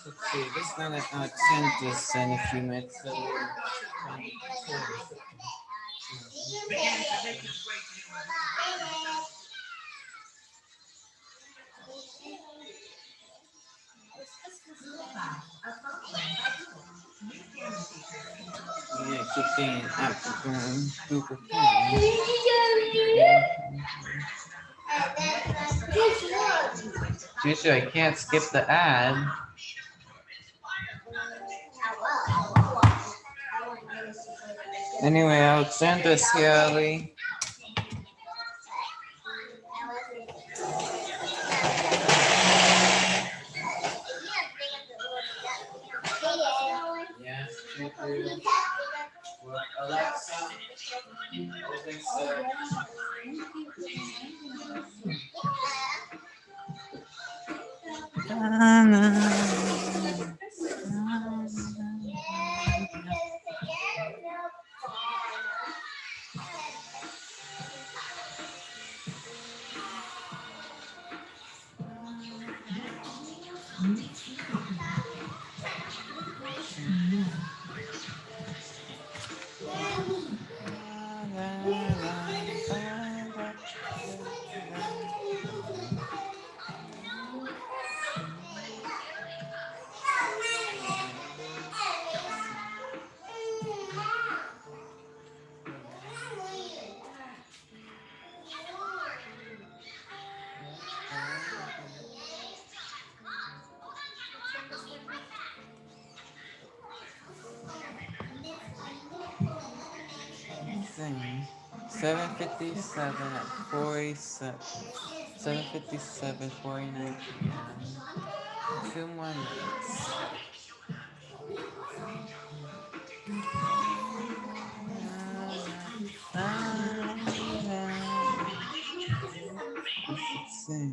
Let's see, this is gonna accent this in a few minutes. So yeah, keep being African, Google Teacher, I can't skip the ad. Anyway, Alexandra Ciali. Yes, teacher. Well, Alexa, open search. Thing. 7:57 at 47. 7:57, 49 p.m. 2 more minutes. Let's see.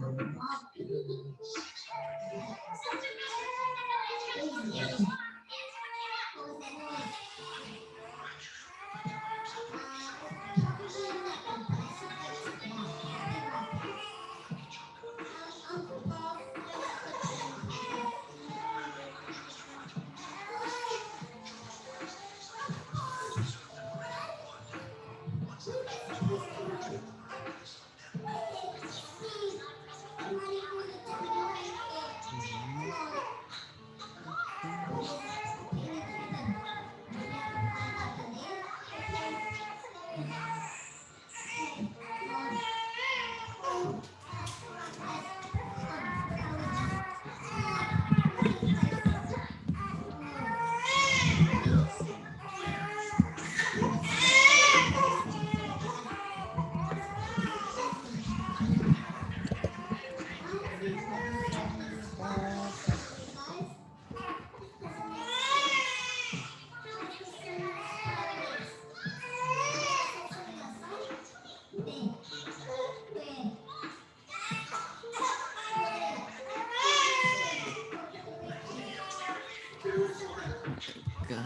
Gosh.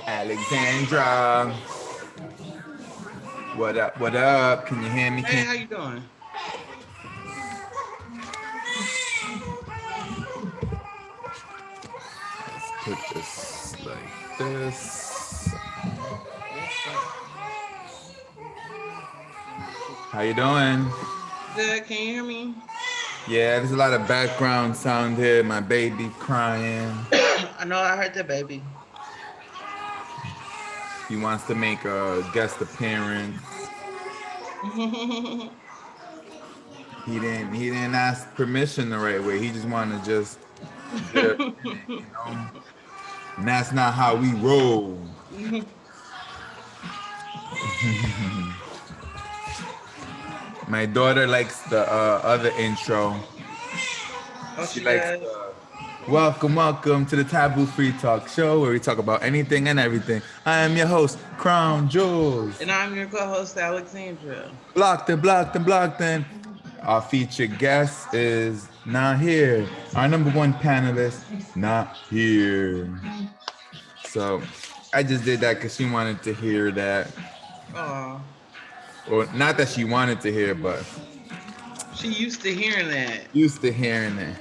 Alexandra. What up? What up? Can you hear me? Hey, how you doing? Let's put this like this. How you doing? Good, can you hear me? Yeah, there's a lot of background sound here. My baby crying. I know I heard that, baby. He wants to make a guest appearance. He didn't ask permission the right way. He just wanted to just You know? And that's not how we roll. My daughter likes the other intro. Oh, She she likes does. welcome to the Taboo Free Talk Show where we talk about anything and everything. I am your host, Crown Jules. And I'm your co-host, Alexandra. Blocked in. Our featured guest is not here. Our number one panelist, not here. So I just did that because she wanted to hear that. Oh, Or not that she wanted to hear, but she used to hearing that. used to hearing it.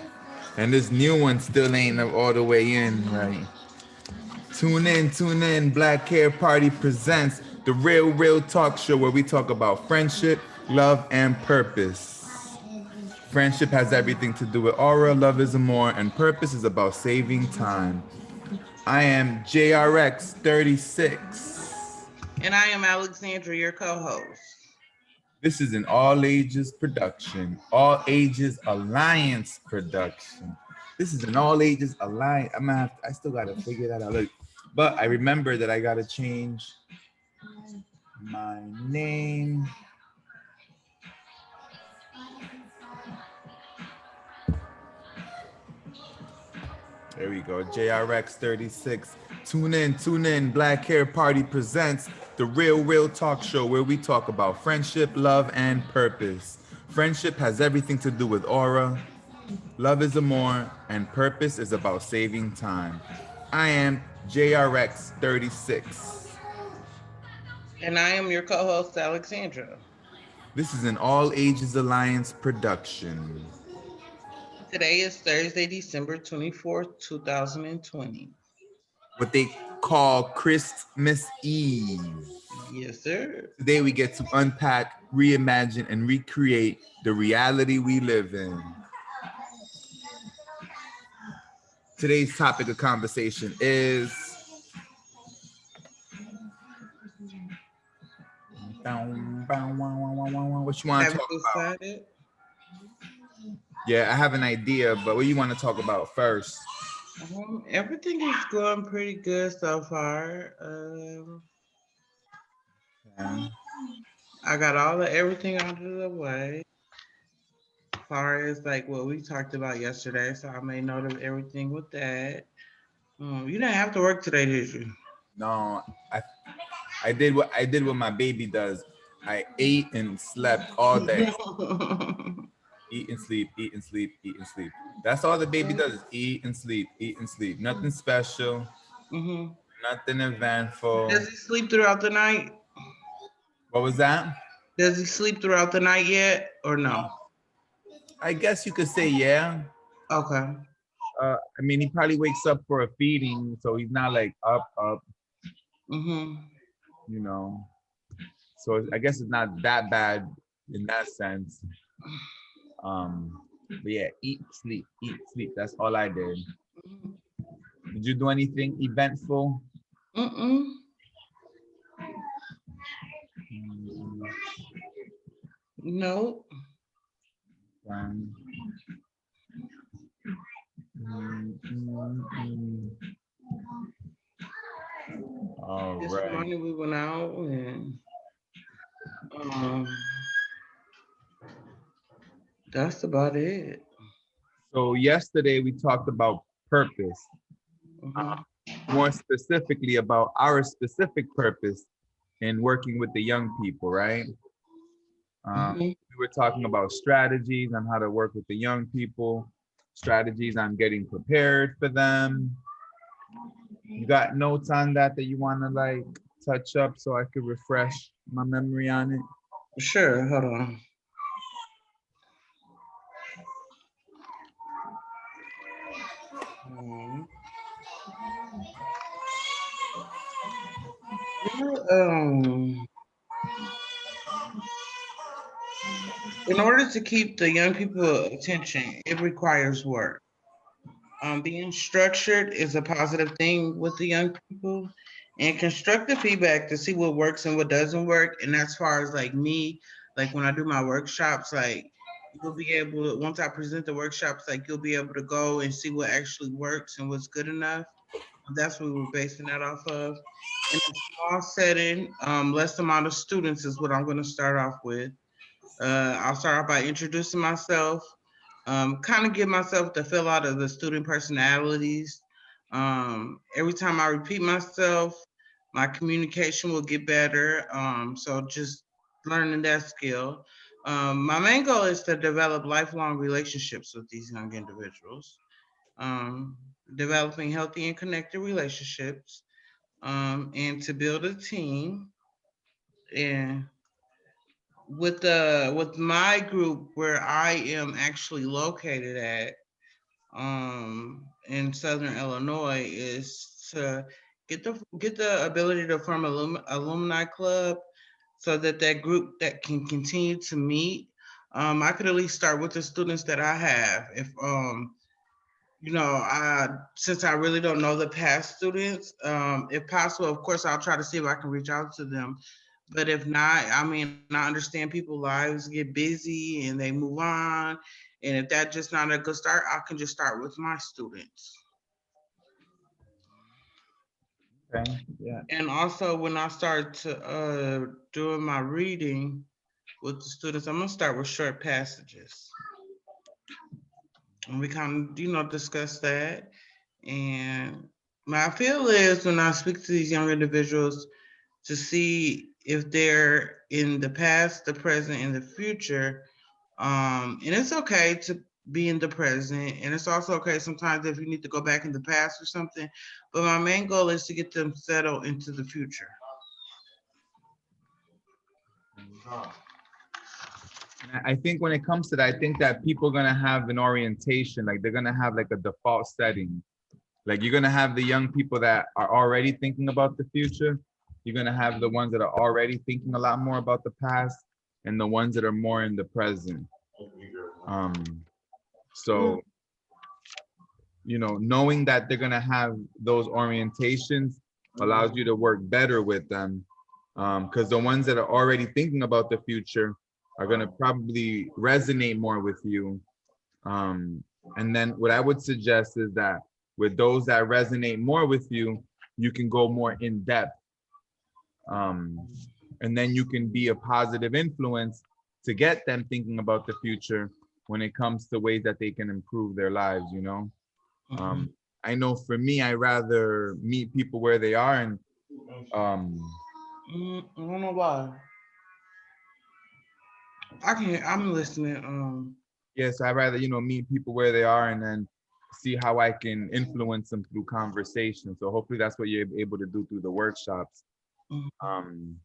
And this new one still ain't all the way in, right? Tune in. Black Hair Party presents the Real Talk Show where we talk about friendship, love, and purpose. Friendship has everything to do with aura, love is more, and purpose is about saving time. I am JRX 36. And I am Alexandra, your co-host. This is an all ages production, all ages alliance production. This is an all ages alliance. I still gotta figure that out. Look, but I remember that I gotta change my name. There we go, JRX 36. Tune in. Black Hair Party presents the Real Talk Show where we talk about friendship, love, and purpose. Friendship has everything to do with aura, love is more, and purpose is about saving time. I am JRX 36. And I am your co-host, Alexandra. This is an All Ages Alliance production. Today is Thursday, December 24th, 2020. What they call Christmas Eve. Yes, sir. Today we get to unpack, reimagine, and recreate the reality we live in. Today's topic of conversation is what you want to Have talk you about? decided? Yeah, I have an idea, but what do you want to talk about first? Everything is going pretty good so far. Yeah. I got everything out of the way. As far as like what we talked about yesterday, so I made note of everything with that. You didn't have to work today, did you? No, I did what my baby does. I ate and slept all day. Eat and sleep, eat and sleep, eat and sleep. That's all the baby does is eat and sleep, eat and sleep. Nothing special, nothing eventful. Does he sleep throughout the night? What was that? Does he sleep throughout the night yet or no? I guess you could say yeah. Okay. I mean, he probably wakes up for a feeding, so he's not like up, you know. So I guess it's not that bad in that sense. But yeah, eat, sleep. That's all I did. Did you do anything eventful? No. All This right. morning we went out and that's about it. So yesterday we talked about purpose. More specifically about our specific purpose in working with the young people, right? We were talking about strategies on how to work with the young people, strategies on getting prepared for them. You got notes on that you want to like touch up so I could refresh my memory on it? Sure, hold on. In order to keep the young people attention, it requires work. Being structured is a positive thing with the young people, and constructive feedback to see what works and what doesn't work. And as far as like me, like when I do my workshops, like you'll be able to, once I present the workshops, like you'll be able to go and see what actually works and what's good enough. That's what we were basing that off of. In a small setting, less amount of students is what I'm going to start off with. I'll start off by introducing myself, kind of give myself the fill out of the student personalities. Every time I repeat myself, my communication will get better. So just learning that skill. My main goal is to develop lifelong relationships with these young individuals, um, developing healthy and connected relationships, and to build a team. And with my group where I am actually located at, in Southern Illinois, is to get the ability to form alumni club so that that group that can continue to meet. I could at least start with the students that I have. If since I really don't know the past students, if possible, of course, I'll try to see if I can reach out to them. But if not, I mean, I understand people's lives get busy and they move on. And if that's just not a good start, I can just start with my students. Okay, yeah. And also, when I start to doing my reading with the students, I'm gonna start with short passages, and we kind of discuss that. And my feel is when I speak to these young individuals to see if they're in the past, the present, and the future. And it's okay to be in the present, and it's also okay sometimes if you need to go back in the past or something. But my main goal is to get them settled into the future. And I think when it comes to that, I think that people are gonna have an orientation, like they're gonna have like a default setting. Like you're gonna have the young people that are already thinking about the future. You're gonna have the ones that are already thinking a lot more about the past, and the ones that are more in the present. Um, so knowing that they're gonna have those orientations allows you to work better with them. Because the ones that are already thinking about the future are gonna probably resonate more with you. And then what I would suggest is that with those that resonate more with you, you can go more in depth. And then you can be a positive influence to get them thinking about the future when it comes to ways that they can improve their lives. I know for me, I rather meet people where they are and I don't know why. I'm listening. yes, I rather, meet people where they are and then see how I can influence them through conversation. So hopefully that's what you're able to do through the workshops. Mhm. Um,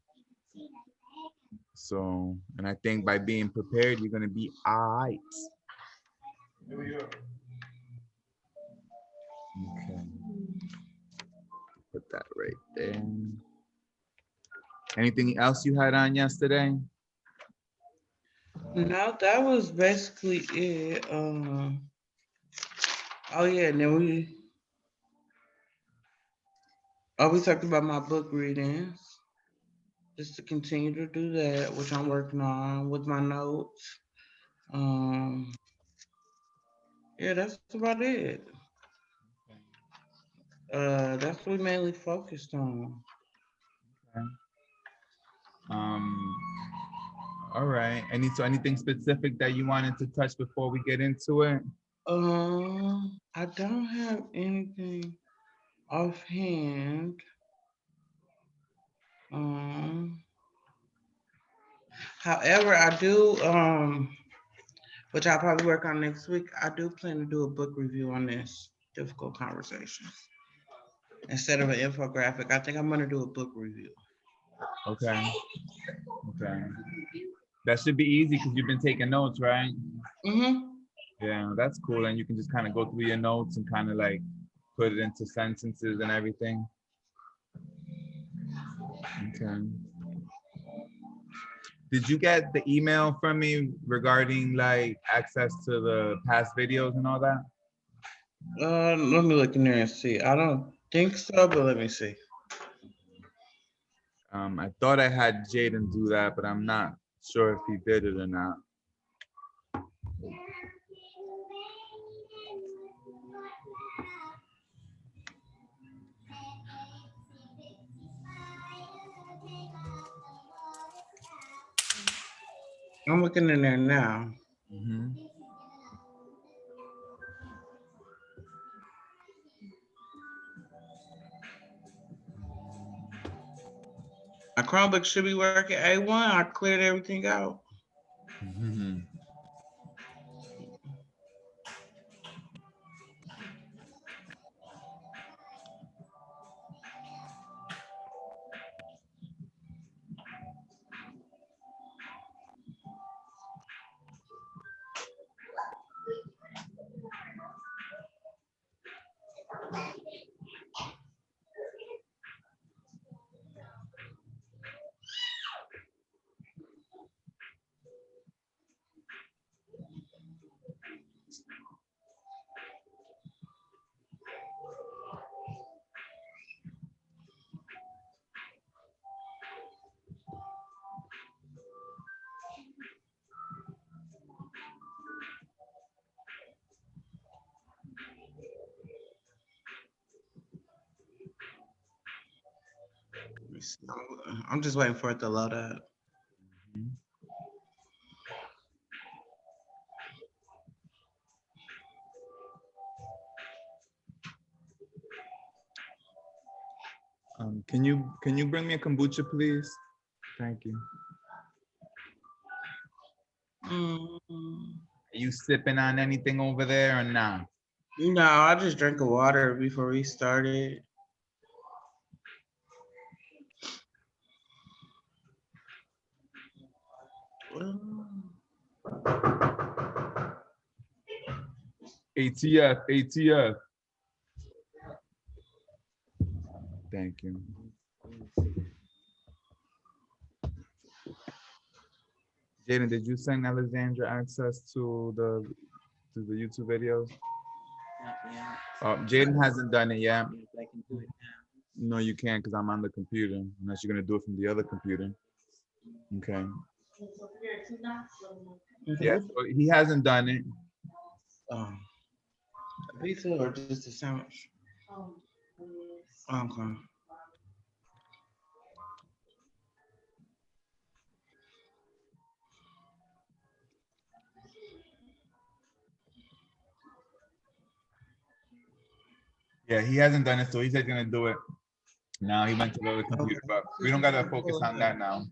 and I think by being prepared, you're gonna be all right. Okay. Put that right there. Anything else you had on yesterday? No, that was basically it. Oh yeah, and then we talked about my book readings. Just to continue to do that, which I'm working on with my notes. Um, yeah, that's about it. That's what we mainly focused on. Okay. Um, all right. Anything specific that you wanted to touch before we get into it? I don't have anything offhand. Um, However, I do, which I'll probably work on next week. I do plan to do a book review on this difficult conversation instead of an infographic. I think I'm gonna do a book review. Okay. Okay. That should be easy because you've been taking notes, right? Mm-hmm. Yeah, that's cool. And you can just kind of go through your notes and kind of like put it into sentences and everything. Okay. Did you get the email from me regarding like access to the past videos and all that? Let me look in there and see. I don't think so, but let me see. I thought I had Jaden do that, but I'm not sure if he did it or not. I'm looking in there now. Mhm. My Chromebook should be working A1. I cleared everything out. Mhm. Let me see. I'm just waiting for it to load up. Can you bring me a kombucha, please? Thank you. Mm, Are you sipping on anything over there or not? no, I just drank a water before we started. ATF, ATF. Thank you. Jaden, did you send Alexandra access to the YouTube videos? Jaden hasn't done it yet. I can do it now. No, you can't because I'm on the computer. Unless you're gonna do it from the other computer. Okay. Yeah, so he hasn't done it. Um, a pizza or just a sandwich? Okay. Yeah, he hasn't done it, so he said he's gonna do it. Now he went to the other computer, but we don't gotta focus on that now.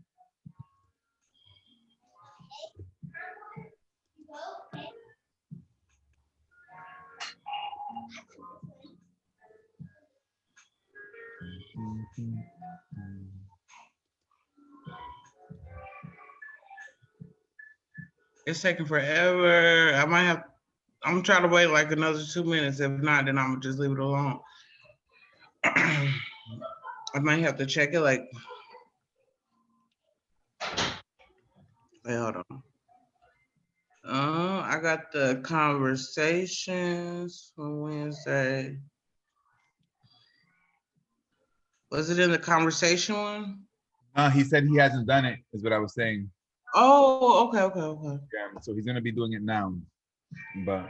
It's taking forever. I'm trying to wait like another 2 minutes. If not, then I'm gonna just leave it alone. I might have to check it like, wait, hold on. I got the conversations from Wednesday. Was it in the conversation one? He said he hasn't done it, is what I was saying. Oh, okay. Yeah, so he's gonna be doing it now. But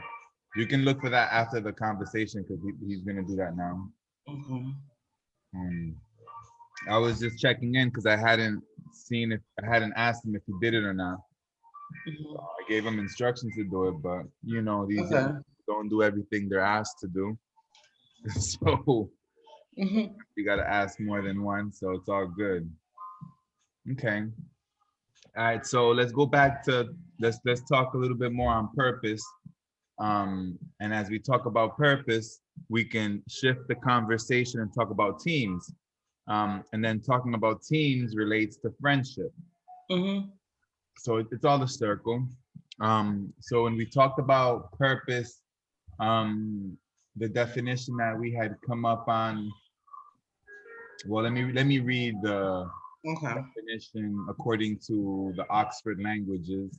you can look for that after the conversation because he's gonna do that now. Okay. I was just checking in because I hadn't asked him if he did it or not. Mhm. I gave him instructions to do it, but you know, these Okay. young people don't do everything they're asked to do. So Mhm. you gotta ask more than one, so it's all good. Okay. All right, so let's go back to let's talk a little bit more on purpose. And as we talk about purpose, we can shift the conversation and talk about teams. And then talking about teams relates to friendship. Mhm. So it's all a circle. So when we talked about purpose, the definition that we had come up on, well, let me read the Okay. definition according to the Oxford Languages.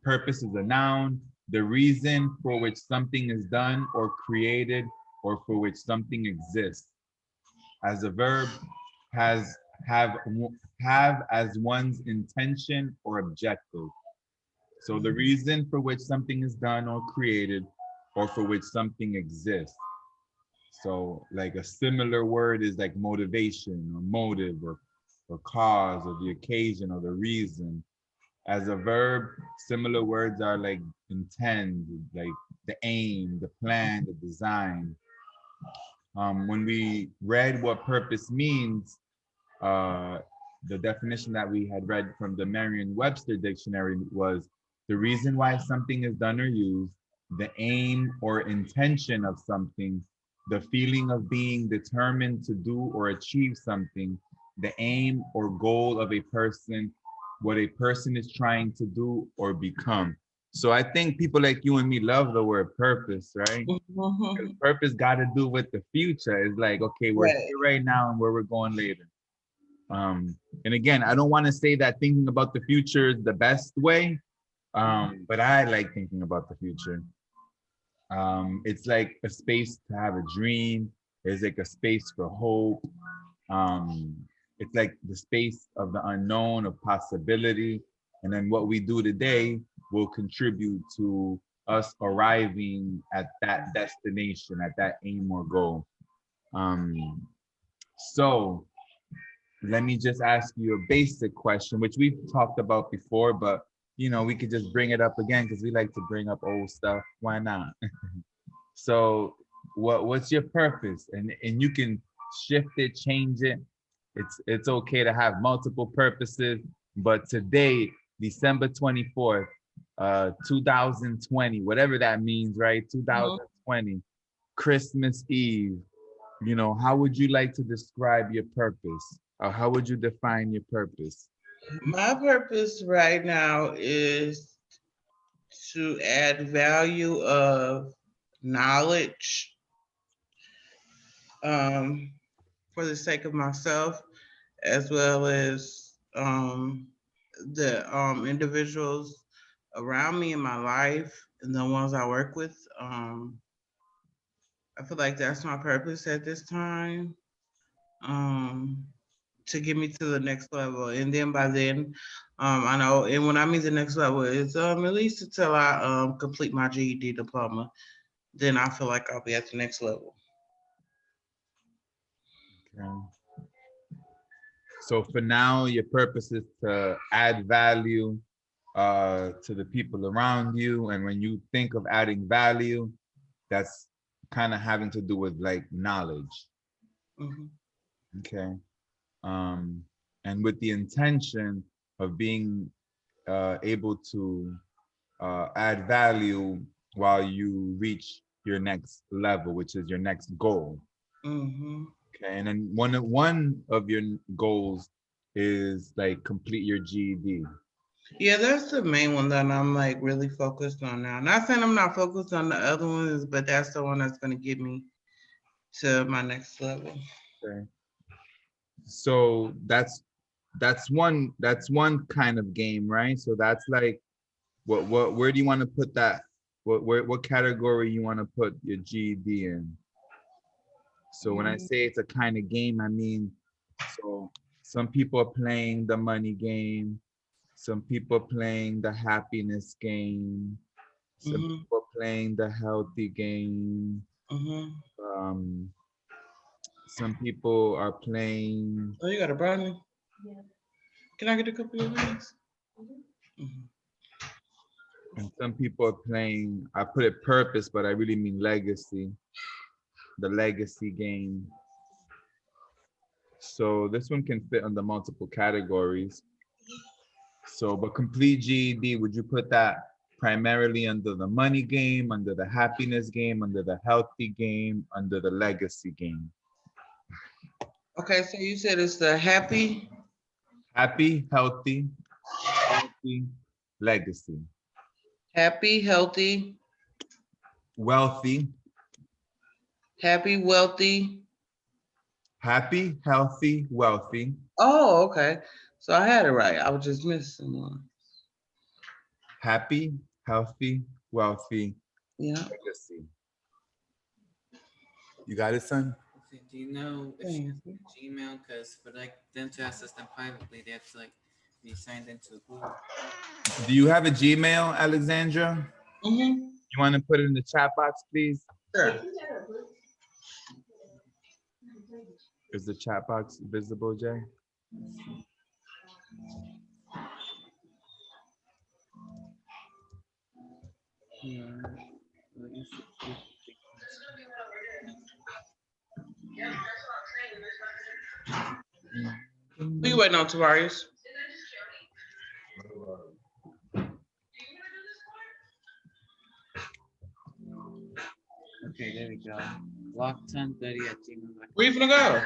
Purpose is a noun, the reason for which something is done or created or for which something exists. As a verb, has have as one's intention or objective. So the reason for which something is done or created or for which something exists. So like a similar word is like motivation or motive or cause or the occasion or the reason. As a verb, similar words are like intend, like the aim, the plan, the design. When we read what purpose means, uh, the definition that we had read from the Merriam-Webster dictionary was the reason why something is done or used, the aim or intention of something, the feeling of being determined to do or achieve something, the aim or goal of a person, what a person is trying to do or become. So I think people like you and me love the word purpose, right? Because Mhm. purpose got to do with the future. It's like, okay, we're Right. here right now and where we're going later. And again, I don't want to say that thinking about the future is the best way, but I like thinking about the future. It's like a space to have a dream. It's like a space for hope. Um, it's like the space of the unknown, of possibility. And then what we do today will contribute to us arriving at that destination, at that aim or goal. Um, so let me just ask you a basic question, which we've talked about before, but we could just bring it up again because we like to bring up old stuff. Why not? So what's your purpose? And you can shift it, change it. It's okay to have multiple purposes, but today, December 24th, 2020, whatever that means, right? Mhm. 2020, Christmas Eve, how would you like to describe your purpose? Or how would you define your purpose? My purpose right now is to add value of knowledge, um, for the sake of myself, as well as the individuals around me in my life and the ones I work with. I feel like that's my purpose at this time, um, to get me to the next level. And then by then, I know, and when I mean the next level, is at least until I complete my GED diploma. Then I feel like I'll be at the next level. Okay. So for now, your purpose is to add value to the people around you. And when you think of adding value, that's kind of having to do with like knowledge. Hmm. Okay. Um, and with the intention of being able to add value while you reach your next level, which is your next goal. Hmm. Okay. And then one of your goals is like complete your GED. Yeah, that's the main one that I'm like really focused on now. Not saying I'm not focused on the other ones, but that's the one that's going to get me to my next level. Okay. So that's one kind of game, right? So that's like what where do you want to put that? What category you want to put your GED in? So when I Mm, say it's a kind of game, I mean, so some people are playing the money game, some people are playing the happiness game, some mhm, people are playing the healthy game, mhm. um, some people are playing, Oh, you got a brownie? Can I get a couple of these? Mhm. and some people are playing, I put it purpose, but I really mean legacy, the legacy game. So this one can fit under multiple categories. So, but complete GED, would you put that primarily under the money game, under the happiness game, under the healthy game, under the legacy game? Okay, so you said it's the happy, Happy, healthy, legacy. happy, healthy, Wealthy, happy, wealthy. happy, healthy, wealthy, Oh, okay. So I had it right. I was just missing one. happy, healthy, wealthy, Yeah. legacy. You got it, son? Okay, do you know if she has Mhm. like a Gmail? Because for like them to access them privately, they have to like be signed into Google. Do you have a Gmail, Alexandra? Mhm. You want to put it in the chat box, please? Sure. Is the chat box visible, Jay? Yeah. Legacy. Who you waiting on, Tavarius? Okay, there we go. Block1030@gmail.com. Where you finna go?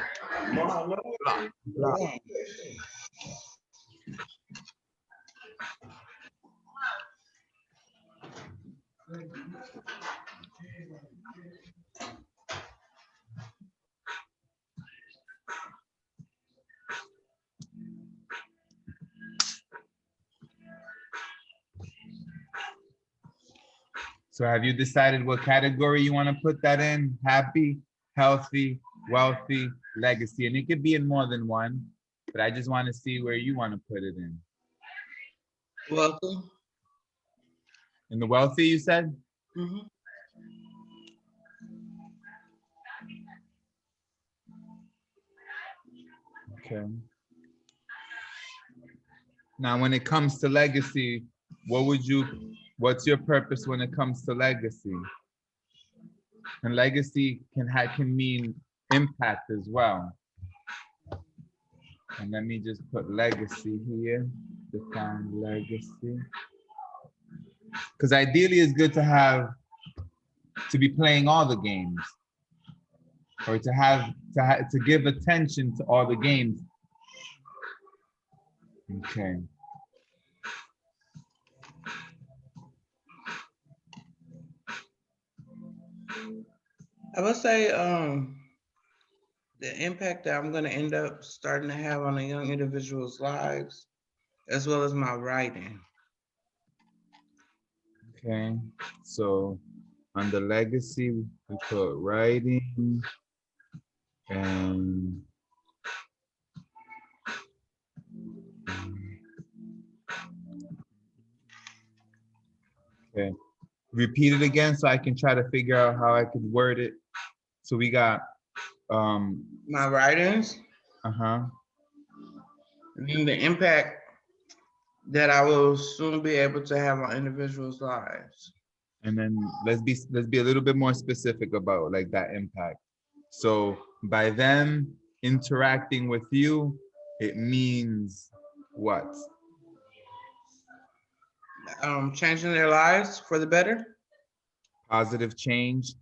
So have you decided what category you want to put that in? Happy, healthy, wealthy, legacy. And it could be in more than one, but I just want to see where you want to put it in. Welcome. In the wealthy, you said? Mhm. Okay. Now, when it comes to legacy, what's your purpose when it comes to legacy? And legacy can mean impact as well. And let me just put legacy here, define legacy. Because ideally it's good to be playing all the games, or to give attention to all the games. Okay. I would say the impact that I'm gonna end up starting to have on a young individual's lives, as well as my writing. Okay. So on the legacy, we put writing and okay. Repeat it again so I can try to figure out how I could word it. So we got My writings, uh-huh. and then the impact that I will soon be able to have on individuals' lives. And then let's be a little bit more specific about like that impact. So by them interacting with you, it means what? Changing their lives for the better. Positive change.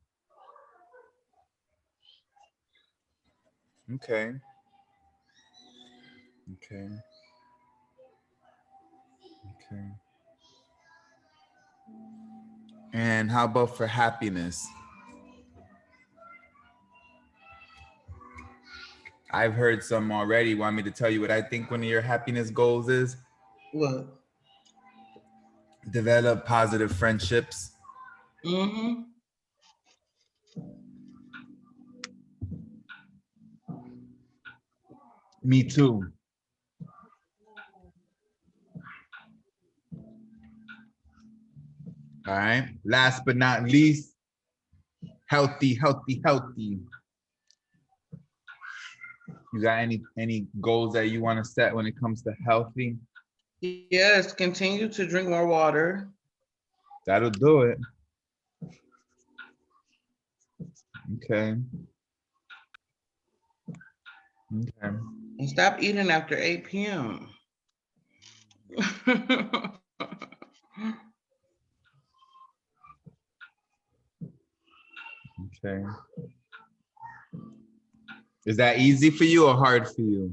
Okay. Okay. Okay. And how about for happiness? I've heard some already. Want me to tell you what I think one of your happiness goals is? What? Develop positive friendships. Mm-hmm. Me too. All right. Last but not least, healthy, healthy, healthy. You got any goals that you want to set when it comes to healthy? Yes, continue to drink more water. That'll do it. Okay. Okay. And stop eating after 8 p.m. Okay. Is that easy for you or hard for you?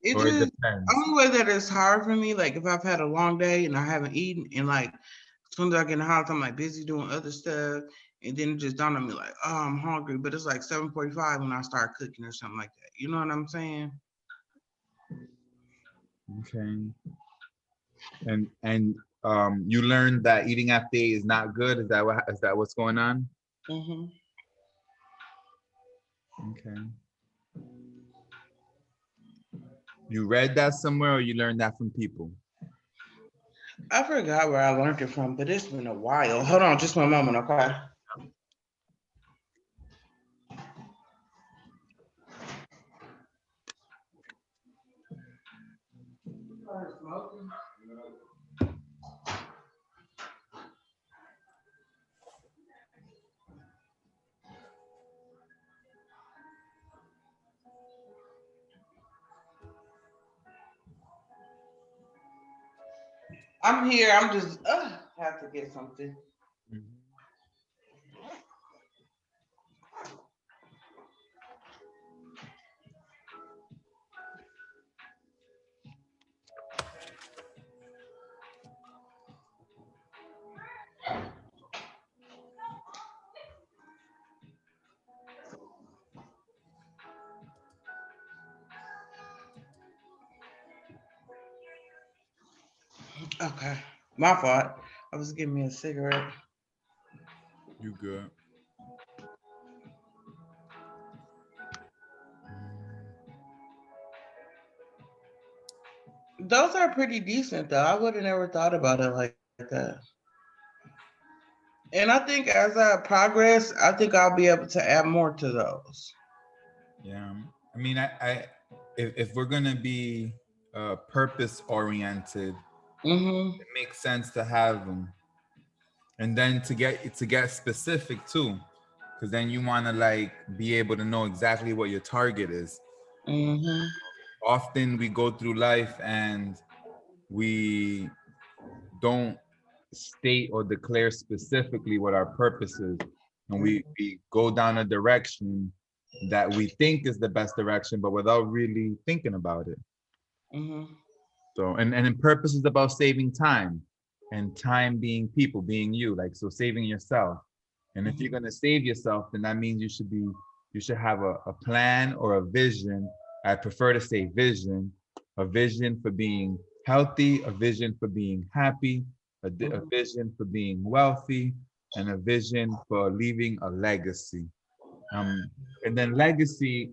It Or it just depends? only way that it's hard for me, like if I've had a long day and I haven't eaten, and like as soon as I get in the house, I'm like busy doing other stuff, and then it just dawned on me like, oh, I'm hungry, but it's like 7:45 when I start cooking or something like that. You know what I'm saying? Okay. And you learned that eating after 8 is not good. Is that what's going on? Mm-hmm. Okay. You read that somewhere or you learned that from people? I forgot where I learned it from, but it's been a while. Hold on, just one moment, okay? I'm here. I'm just have to get something. Okay, my fault. I was getting me a cigarette. You good? Those are pretty decent though. I would have never thought about it like that. And I think as I progress, I think I'll be able to add more to those. Yeah. I mean, if we're gonna be purpose oriented, Mm-hmm. it makes sense to have them, and then to get specific too, because then you want to like be able to know exactly what your target is. Mm-hmm. Often we go through life and we don't state or declare specifically what our purpose is, and we go down a direction that we think is the best direction, but without really thinking about it. Mm-hmm. So, and then purpose is about saving time, and time being people, being you, like, so saving yourself. And if you're gonna save yourself, then that means you should have a plan or a vision. I prefer to say vision, a vision for being healthy, a vision for being happy, a vision for being wealthy, and a vision for leaving a legacy. And then legacy,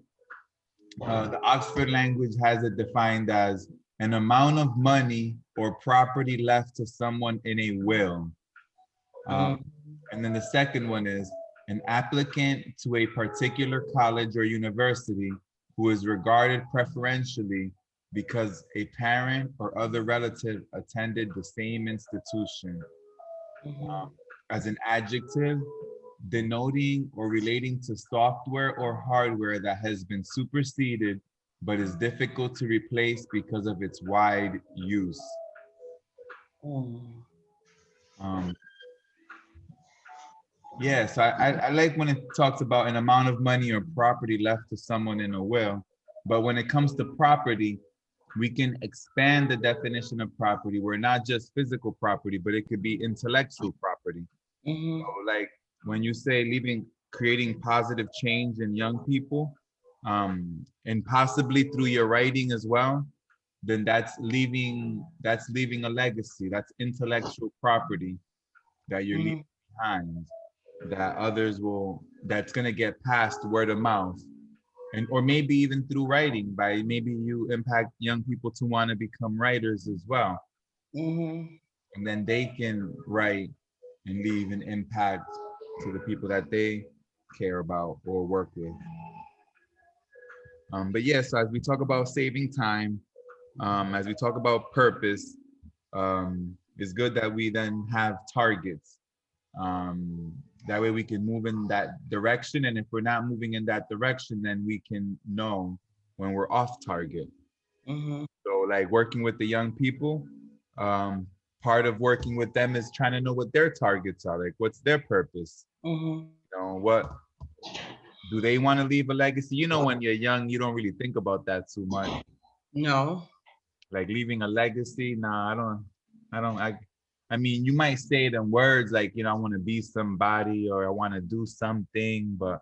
the Oxford language has it defined as an amount of money or property left to someone in a will. And then the second one is an applicant to a particular college or university who is regarded preferentially because a parent or other relative attended the same institution. As an adjective, denoting or relating to software or hardware that has been superseded but is difficult to replace because of its wide use. Um, yeah, so I like when it talks about an amount of money or property left to someone in a will, but when it comes to property, we can expand the definition of property where not just physical property, but it could be intellectual property. So like when you say creating positive change in young people, and possibly through your writing as well, then that's leaving a legacy. That's intellectual property that you're leaving behind, that that's gonna get passed word of mouth, and or maybe even through writing, by maybe you impact young people to want to become writers as well, and then they can write and leave an impact to the people that they care about or work with. But yes, as we talk about saving time, as we talk about purpose, it's good that we then have targets. That way we can move in that direction. And if we're not moving in that direction, then we can know when we're off target. So like working with the young people, part of working with them is trying to know what their targets are, like what's their purpose. You know, what do they want to leave a legacy? You know, when you're young, you don't really think about that too much. No. Like leaving a legacy, nah, I mean, you might say it in words like, you know, I want to be somebody or I want to do something, but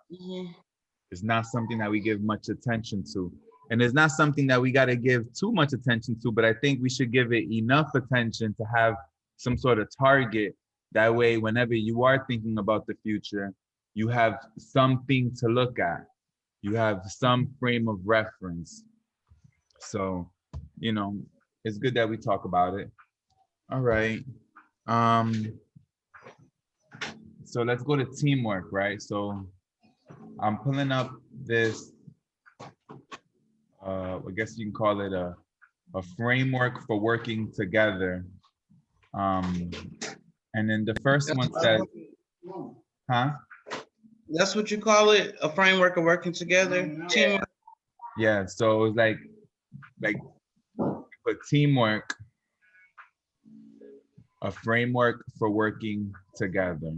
it's not something that we give much attention to. And it's not something that we got to give too much attention to, but I think we should give it enough attention to have some sort of target. That way, whenever you are thinking about the future, you have something to look at. You have some frame of reference. So, you know, it's good that we talk about it. All right. So let's go to teamwork, right? So I'm pulling up this, I guess you can call it a framework for working together. And then the first one says, huh? That's what you call it? A framework of working together? Teamwork? Yeah, so it's like for teamwork, a framework for working together.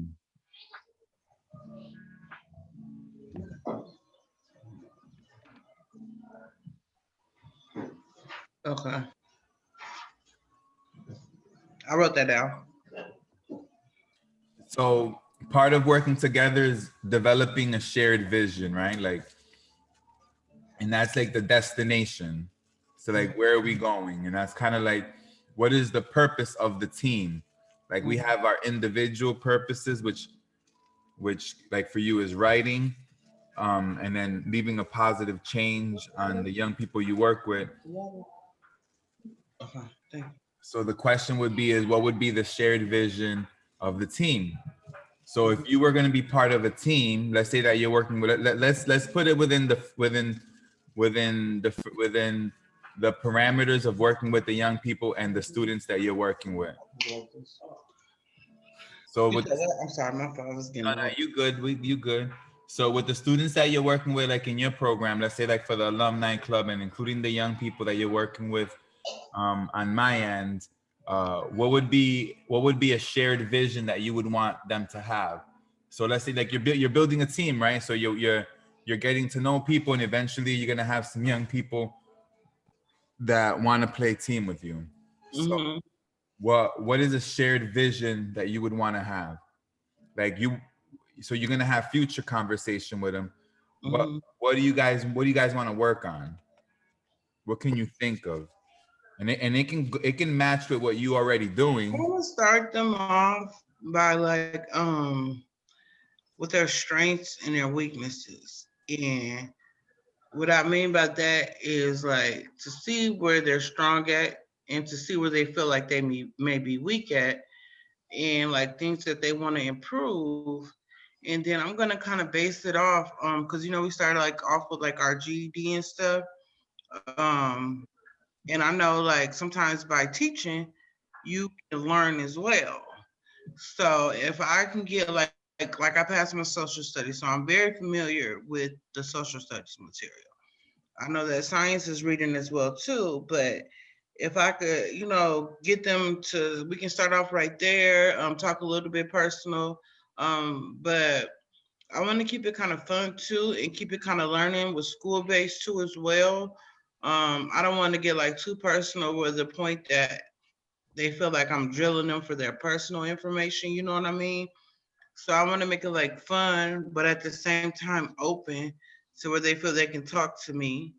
Okay. I wrote that down. So part of working together is developing a shared vision, right? Like, and that's like the destination. So like, where are we going? And that's kind of like, what is the purpose of the team? Like we have our individual purposes, which like for you is writing, and then leaving a positive change on the young people you work with. Okay. Thank you. So the question would be is what would be the shared vision of the team? So if you were going to be part of a team, let's say that you're working with, let's put it within the parameters of working with the young people and the students that you're working with. So with, I'm sorry, my phone was getting. no, you good, you good. So with the students that you're working with, like in your program, let's say like for the alumni club and including the young people that you're working with, on my end, what would be a shared vision that you would want them to have? So let's say like you're building a team, right? So you're getting to know people, and eventually you're gonna have some young people that want to play team with you. So what is a shared vision that you would want to have? Like so you're gonna have future conversation with them. What do you guys want to work on? What can you think of? And it can match with what you already doing. I want to start them off by like with their strengths and their weaknesses. And what I mean by that is like to see where they're strong at and to see where they feel like they may be weak at, and like things that they want to improve. And then I'm gonna kind of base it off because we started like off with like our GED and stuff. Um and I know like sometimes by teaching you can learn as well. So if I can get like I passed my social studies, so I'm very familiar with the social studies material. I know that science is reading as well too, but if I could, get them to, we can start off right there, talk a little bit personal, but I want to keep it kind of fun too, and keep it kind of learning with school based too as well. I don't want to get like too personal with the point that they feel like I'm drilling them for their personal information. You know what I mean? So I want to make it like fun, but at the same time open to where they feel they can talk to me.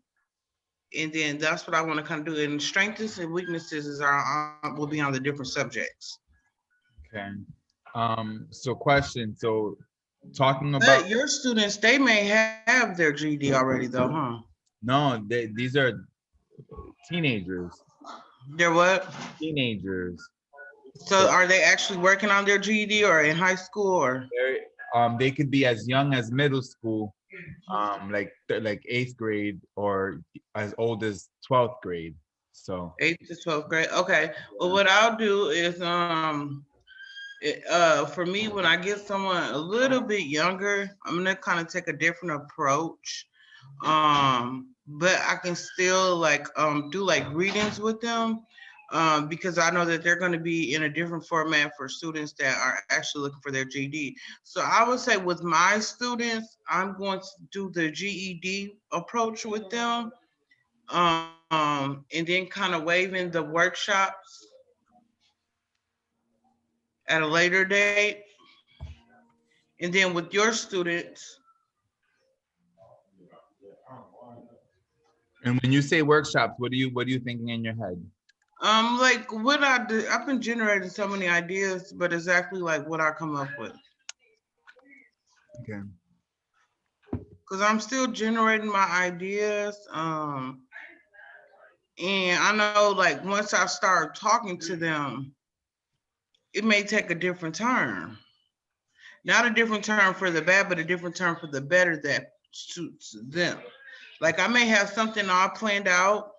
And then that's what I want to kind of do. And strengths and weaknesses will be on the different subjects. Okay. So question. So talking But about your students, they may have their GED already though, huh? no, these are teenagers. They're what? Teenagers. So are they actually working on their GED or in high school or? They could be as young as middle school, like 8th grade, or as old as 12th grade. So 8th to 12th grade. Okay. Well, what I'll do is for me, when I get someone a little bit younger, I'm gonna kind of take a different approach. But I can still like do like readings with them. Because I know that they're going to be in a different format for students that are actually looking for their GED. So I would say with my students, I'm going to do the GED approach with them, and then kind of waiving the workshops at a later date. And then with your students. and when you say workshops, what are you thinking in your head? Like what I do, I've been generating so many ideas, but exactly like what I come up with. Okay. Because I'm still generating my ideas. And I know like once I start talking to them, it may take a different turn. Not a different turn for the bad, but a different turn for the better that suits them. Like I may have something all planned out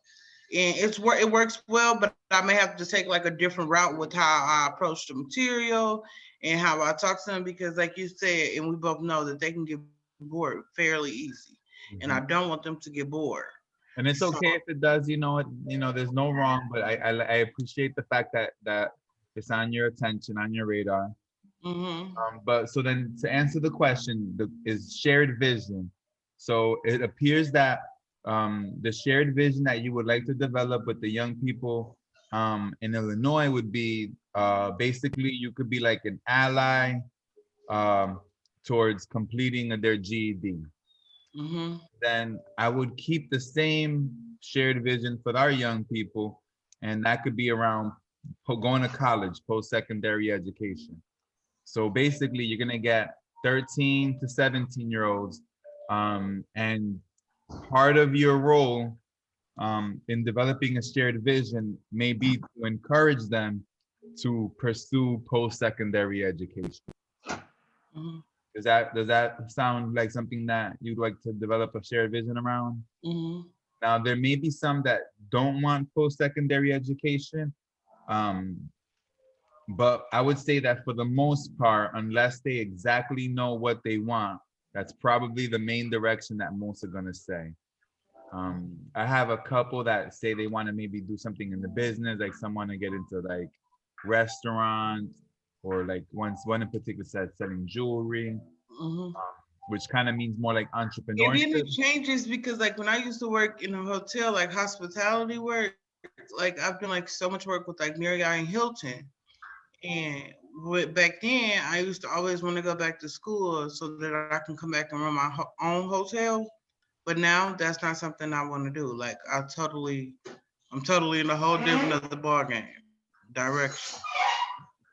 and it works well, but I may have to take like a different route with how I approach the material and how I talk to them, because like you said, and we both know that they can get bored fairly easy. And I don't want them to get bored. And it's okay if it does, there's no wrong, but I appreciate the fact that It's on your attention, on your radar. Mm-hmm. But so then to answer the question, is shared vision. So it appears that the shared vision that you would like to develop with the young people in Illinois would be basically you could be like an ally um, towards completing their GED. Mm-hmm. Then I would keep the same shared vision for our young people, and that could be around going to college, post-secondary education. So basically, you're gonna get 13 to 17-year-olds, and part of your role in developing a shared vision may be to encourage them to pursue post-secondary education. Mm-hmm. Does that sound like something that you'd like to develop a shared vision around? Mm-hmm. Now, there may be some that don't want post-secondary education, um, but I would say that for the most part, unless they exactly know what they want, that's probably the main direction that most are gonna say. I have a couple that say they want to maybe do something in the business, like someone to get into like restaurants, or like one in particular said selling jewelry, Mm-hmm. which kind of means more like And then entrepreneurship. it changes because like when I used to work in a hotel, like hospitality work, like I've done like so much work with like Marriott and Hilton. And back then, I used to always want to go back to school so that I can come back and run my own hotel. But now that's not something I want to do. Like I'm totally in a whole different other ball game direction.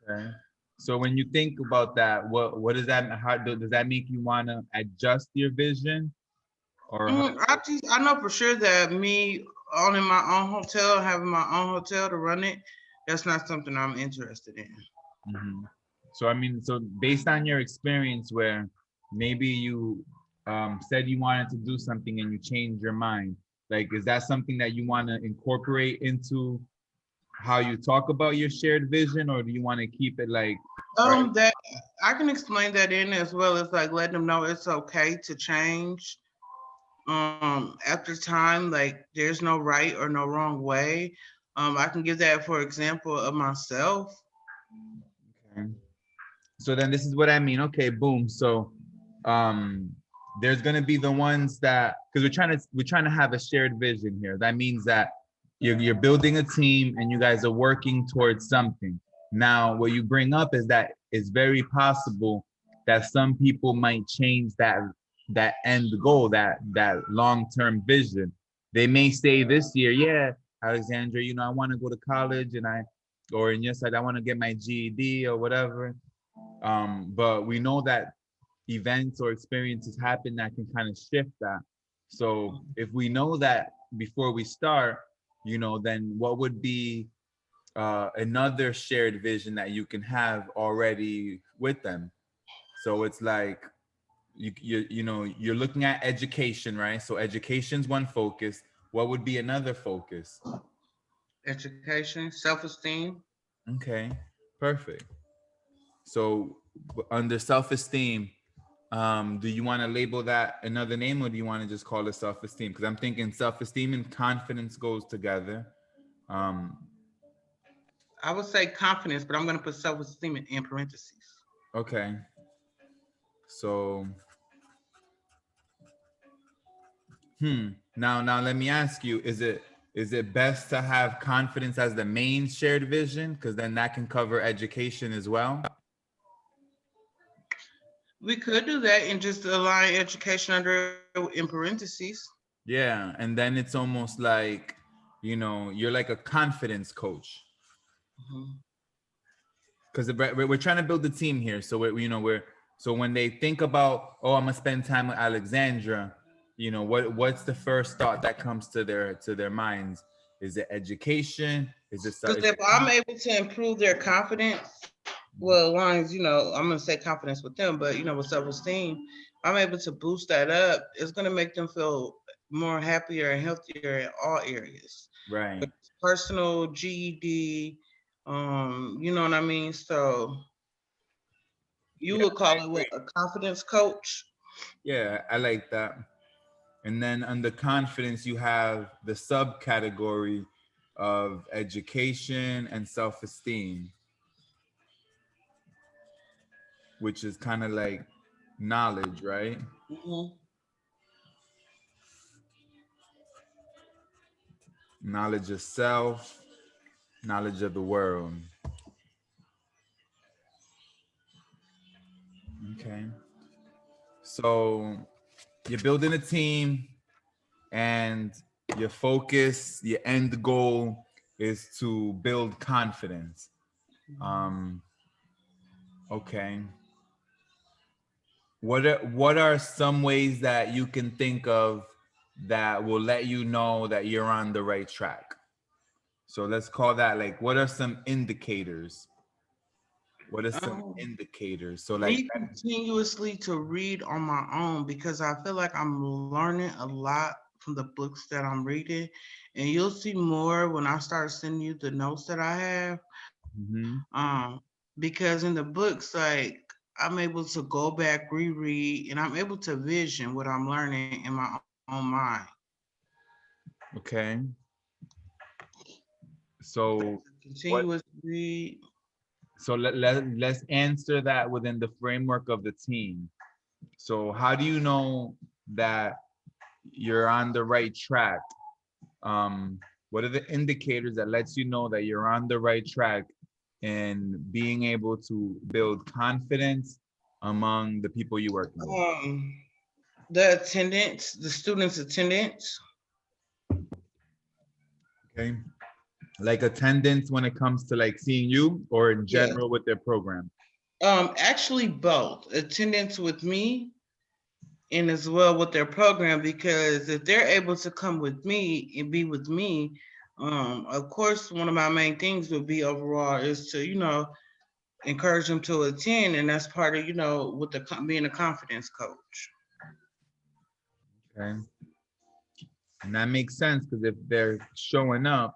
Okay. So when you think about that, what does that how does that make you want to adjust your vision, or how? I know for sure that me owning my own hotel, having my own hotel to run it, that's not something I'm interested in. Mhm. So I mean, so based on your experience where maybe you said you wanted to do something and you changed your mind, like is that something that you want to incorporate into how you talk about your shared vision, or do you want to keep it like, right? That I can explain that in as well as like letting them know it's okay to change. After time, like there's no right or no wrong way. I can give that for example of myself. Okay. So then this is what I mean. Okay, boom. So um there's gonna be the ones that, because we're trying to have a shared vision here. That means that you're building a team and you guys are working towards something. Now, what you bring up is that it's very possible that some people might change that end goal, that long-term vision. They may say this year, yeah, Alexandra, I want to go to college, or in your side, I want to get my GED or whatever. But we know that events or experiences happen that can kind of shift that. So if we know that before we start, then what would be another shared vision that you can have already with them? So it's like you're looking at education, right? So education's one focus. What would be another focus? Education, self-esteem. Okay, perfect. So under self-esteem, do you want to label that another name, or do you want to just call it self-esteem? Because I'm thinking self-esteem and confidence goes together. Um, I would say confidence, but I'm going to put self-esteem in parentheses. okay. So, now let me ask you, is it best to have confidence as the main shared vision? Because then that can cover education as well. We could do that and just align education under in parentheses. Yeah, and then it's almost like, you're like a confidence coach. Mhm. Because we're trying to build a team here. So we're so when they think about, oh, I'm gonna spend time with Alexandra, what's the first thought that comes to their minds? Is it education? Because if I'm able to improve their confidence, well, as long as, I'm going to say confidence with them, but, with self-esteem, I'm able to boost that up. It's going to make them feel more happier and healthier in all areas. right? Personal, GED, you know what I mean? So you Yeah, would call it what, a confidence coach? yeah, I like that. And then under confidence, you have the subcategory of education and self-esteem. which is kind of like knowledge, right? Mhm. Knowledge of self, knowledge of the world. Okay. So you're building a team, and your focus, your end goal is to build confidence. Um, okay. What are some ways that you can think of that will let you know that you're on the right track? So let's call that, like, what are some indicators? What are some Um, indicators? So like, Me continuously to read on my own because I feel like I'm learning a lot from the books that I'm reading. And you'll see more when I start sending you the notes that I have. mhm, Because in the books, like I'm able to go back, reread, and I'm able to vision what I'm learning in my own mind. okay. So what Continuous read. so let's answer that within the framework of the team. So how do you know that you're on the right track? What are the indicators that lets you know that you're on the right track and being able to build confidence among the people you're working with? Um, the attendance, the students' attendance. Okay. Like attendance when it comes to like seeing you, or in Yeah. general with their program? Actually both attendance with me and as well with their program because if they're able to come with me and be with me, of course, one of my main things would be overall is to encourage them to attend, and that's part of with being a confidence coach. Okay. And that makes sense because if they're showing up,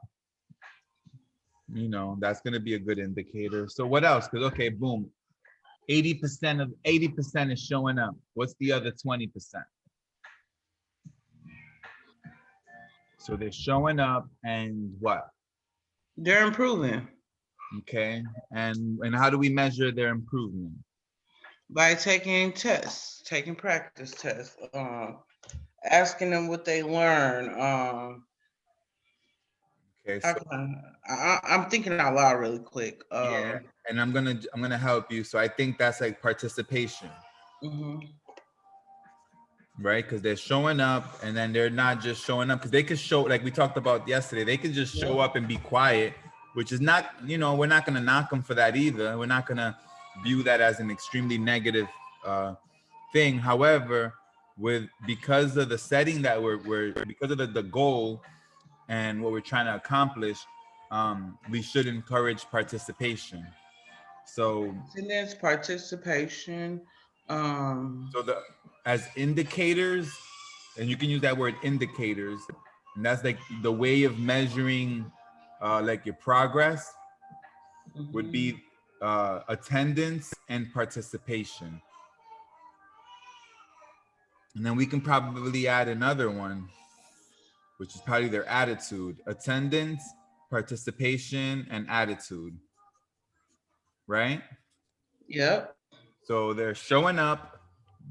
that's going to be a good indicator. So what else? Because, okay, boom, 80% is showing up. What's the other 20%? So they're showing up and what? They're improving Okay. And how do we measure their improvement? by taking tests, taking practice tests, asking them what they learn. Okay. How So can I'm thinking out loud really quick. yeah, and I'm gonna help you. So I think that's like participation, Mhm. right? Because they're showing up, and then they're not just showing up because they could show, like we talked about yesterday, they could just show up and be quiet, which is not, we're not gonna knock them for that either. We're not gonna view that as an extremely negative thing. However, because of the setting that we're because of the goal and what we're trying to accomplish, we should encourage participation. So Attendance, participation. Um, so the as indicators, and you can use that word indicators, and that's like the way of measuring like your progress would mhm. be attendance and participation. And then we can probably add another one, which is probably their attitude: attendance, participation, and attitude, right? Yep. So they're showing up,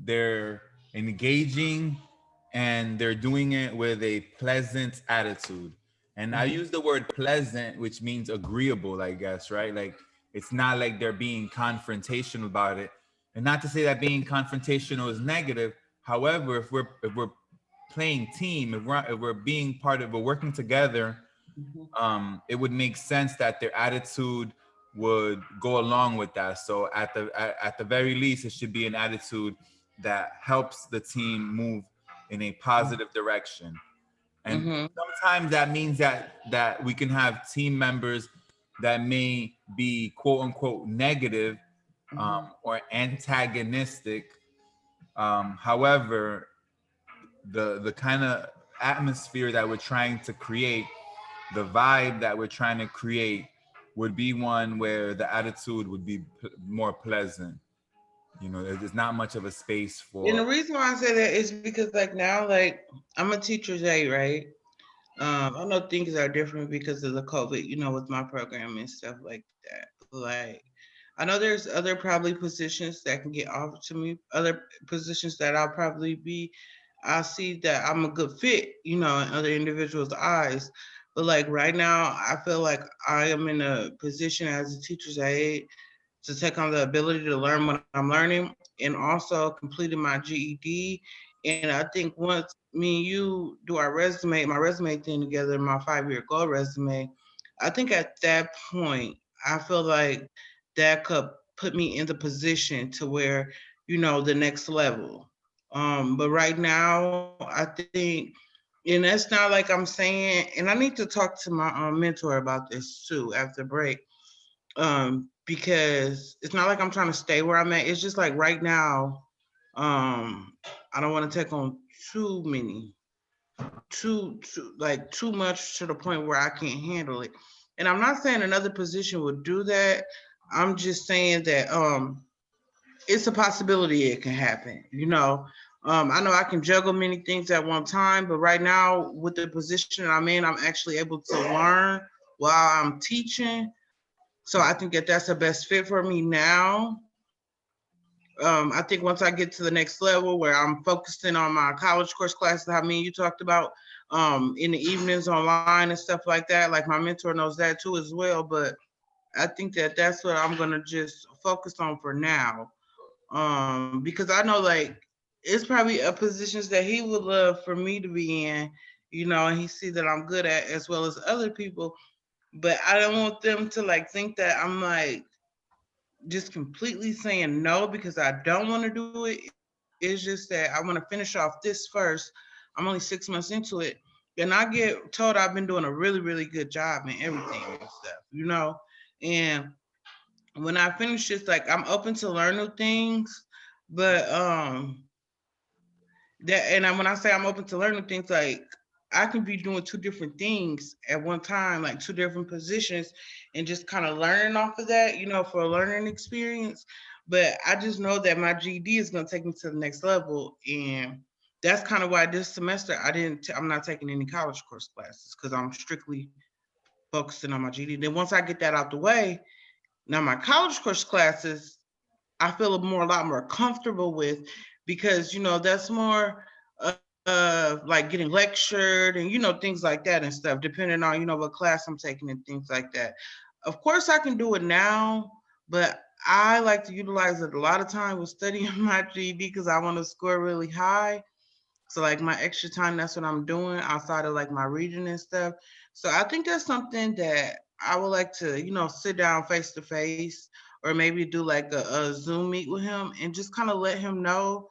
they're engaging, and they're doing it with a pleasant attitude. And I use the word pleasant, which means agreeable, I guess, right? Like it's not like they're being confrontational about it. And not to say that being confrontational is negative. However, if we're playing team, if we're being part of, we're working together, Mhm. it would make sense that their attitude would go along with that. So at the very least, it should be an attitude that helps the team move in a positive direction. And Mhm. sometimes that means that we can have team members that may be quote unquote negative, Mhm. or antagonistic. However, the kind of atmosphere that we're trying to create, the vibe that we're trying to create, would be one where the attitude would be more pleasant. There's not much of a space And for. the reason why I say that is because like now, like I'm a teacher's aide, right? I know things are different because of the COVID, with my program and stuff like that. Like I know there's other probably positions that can get offered to me, other positions that I see that I'm a good fit, you know, in other individuals' eyes. But like right now, I feel like I am in a position as a teacher's aide to take on the ability to learn what I'm learning and also completed my GED. And I think once me and you do our resume, my resume thing together, my 5-year goal resume, I think at that point, I feel like that could put me in the position to where, you know, the next level. But right now, I think, and that's not like I'm saying, and I need to talk to my mentor about this too after break, because it's not like I'm trying to stay where I'm at. It's just like right now, I don't want to take on too many, too much to the point where I can't handle it. And I'm not saying another position would do that. I'm just saying that it's a possibility it can happen. You know I can juggle many things at one time, but right now with the position that I'm in, I'm actually able to learn while I'm teaching. So I think that that's the best fit for me now. I think once I get to the next level where I'm focusing on my college course classes, how me and you talked about, in the evenings online and stuff like that, like my mentor knows that too as well. But I think that that's what I'm gonna just focus on for now, because I know like it's probably a positions that he would love for me to be in, you know, and he see that I'm good at as well as other people. But I don't want them to like think that I'm like just completely saying no because I don't want to do it. It's just that I want to finish off this first. I'm only 6 months into it. And I get told I've been doing a really, really good job and everything and stuff, you know? And when I finish this, like I'm open to learn new things, but when I say I'm open to learning things, like I can be doing two different things at one time, like two different positions, and just kind of learning off of that, you know, for a learning experience. But I just know that my GED is going to take me to the next level, and that's kind of why this semester I'm not taking any college course classes because I'm strictly focusing on my GED. Then once I get that out the way, now my college course classes I feel a lot more comfortable with because you know that's more like getting lectured and you know things like that and stuff, depending on you know what class I'm taking and things like that. Of course, I can do it now, but I like to utilize it a lot of time with studying my GED because I want to score really high. So like my extra time, that's what I'm doing outside of like my reading and stuff. So I think that's something that I would like to, you know, sit down face to face or maybe do like a Zoom meet with him and just kind of let him know,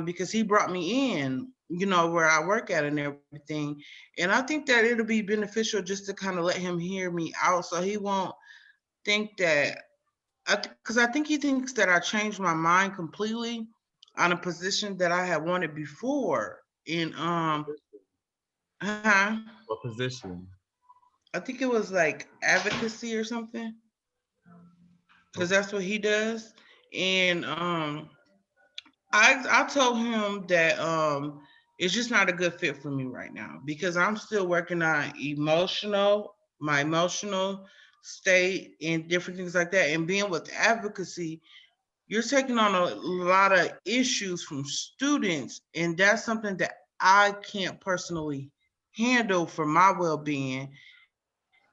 because he brought me in, you know, where I work at and everything. And I think that it'll be beneficial just to kind of let him hear me out so he won't think that, because I think he thinks that I changed my mind completely on a position that I had wanted before. In huh? What position? I think it was like advocacy or something, because Okay. that's what he does. And I told him that it's just not a good fit for me right now because I'm still working on my emotional state and different things like that. And being with advocacy, you're taking on a lot of issues from students, and that's something that I can't personally handle for my well-being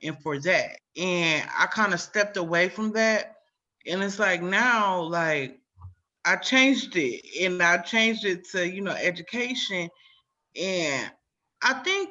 and for that. And I kind of stepped away from that. And it's like now, like I changed it and I changed it to, you know, education. And I think,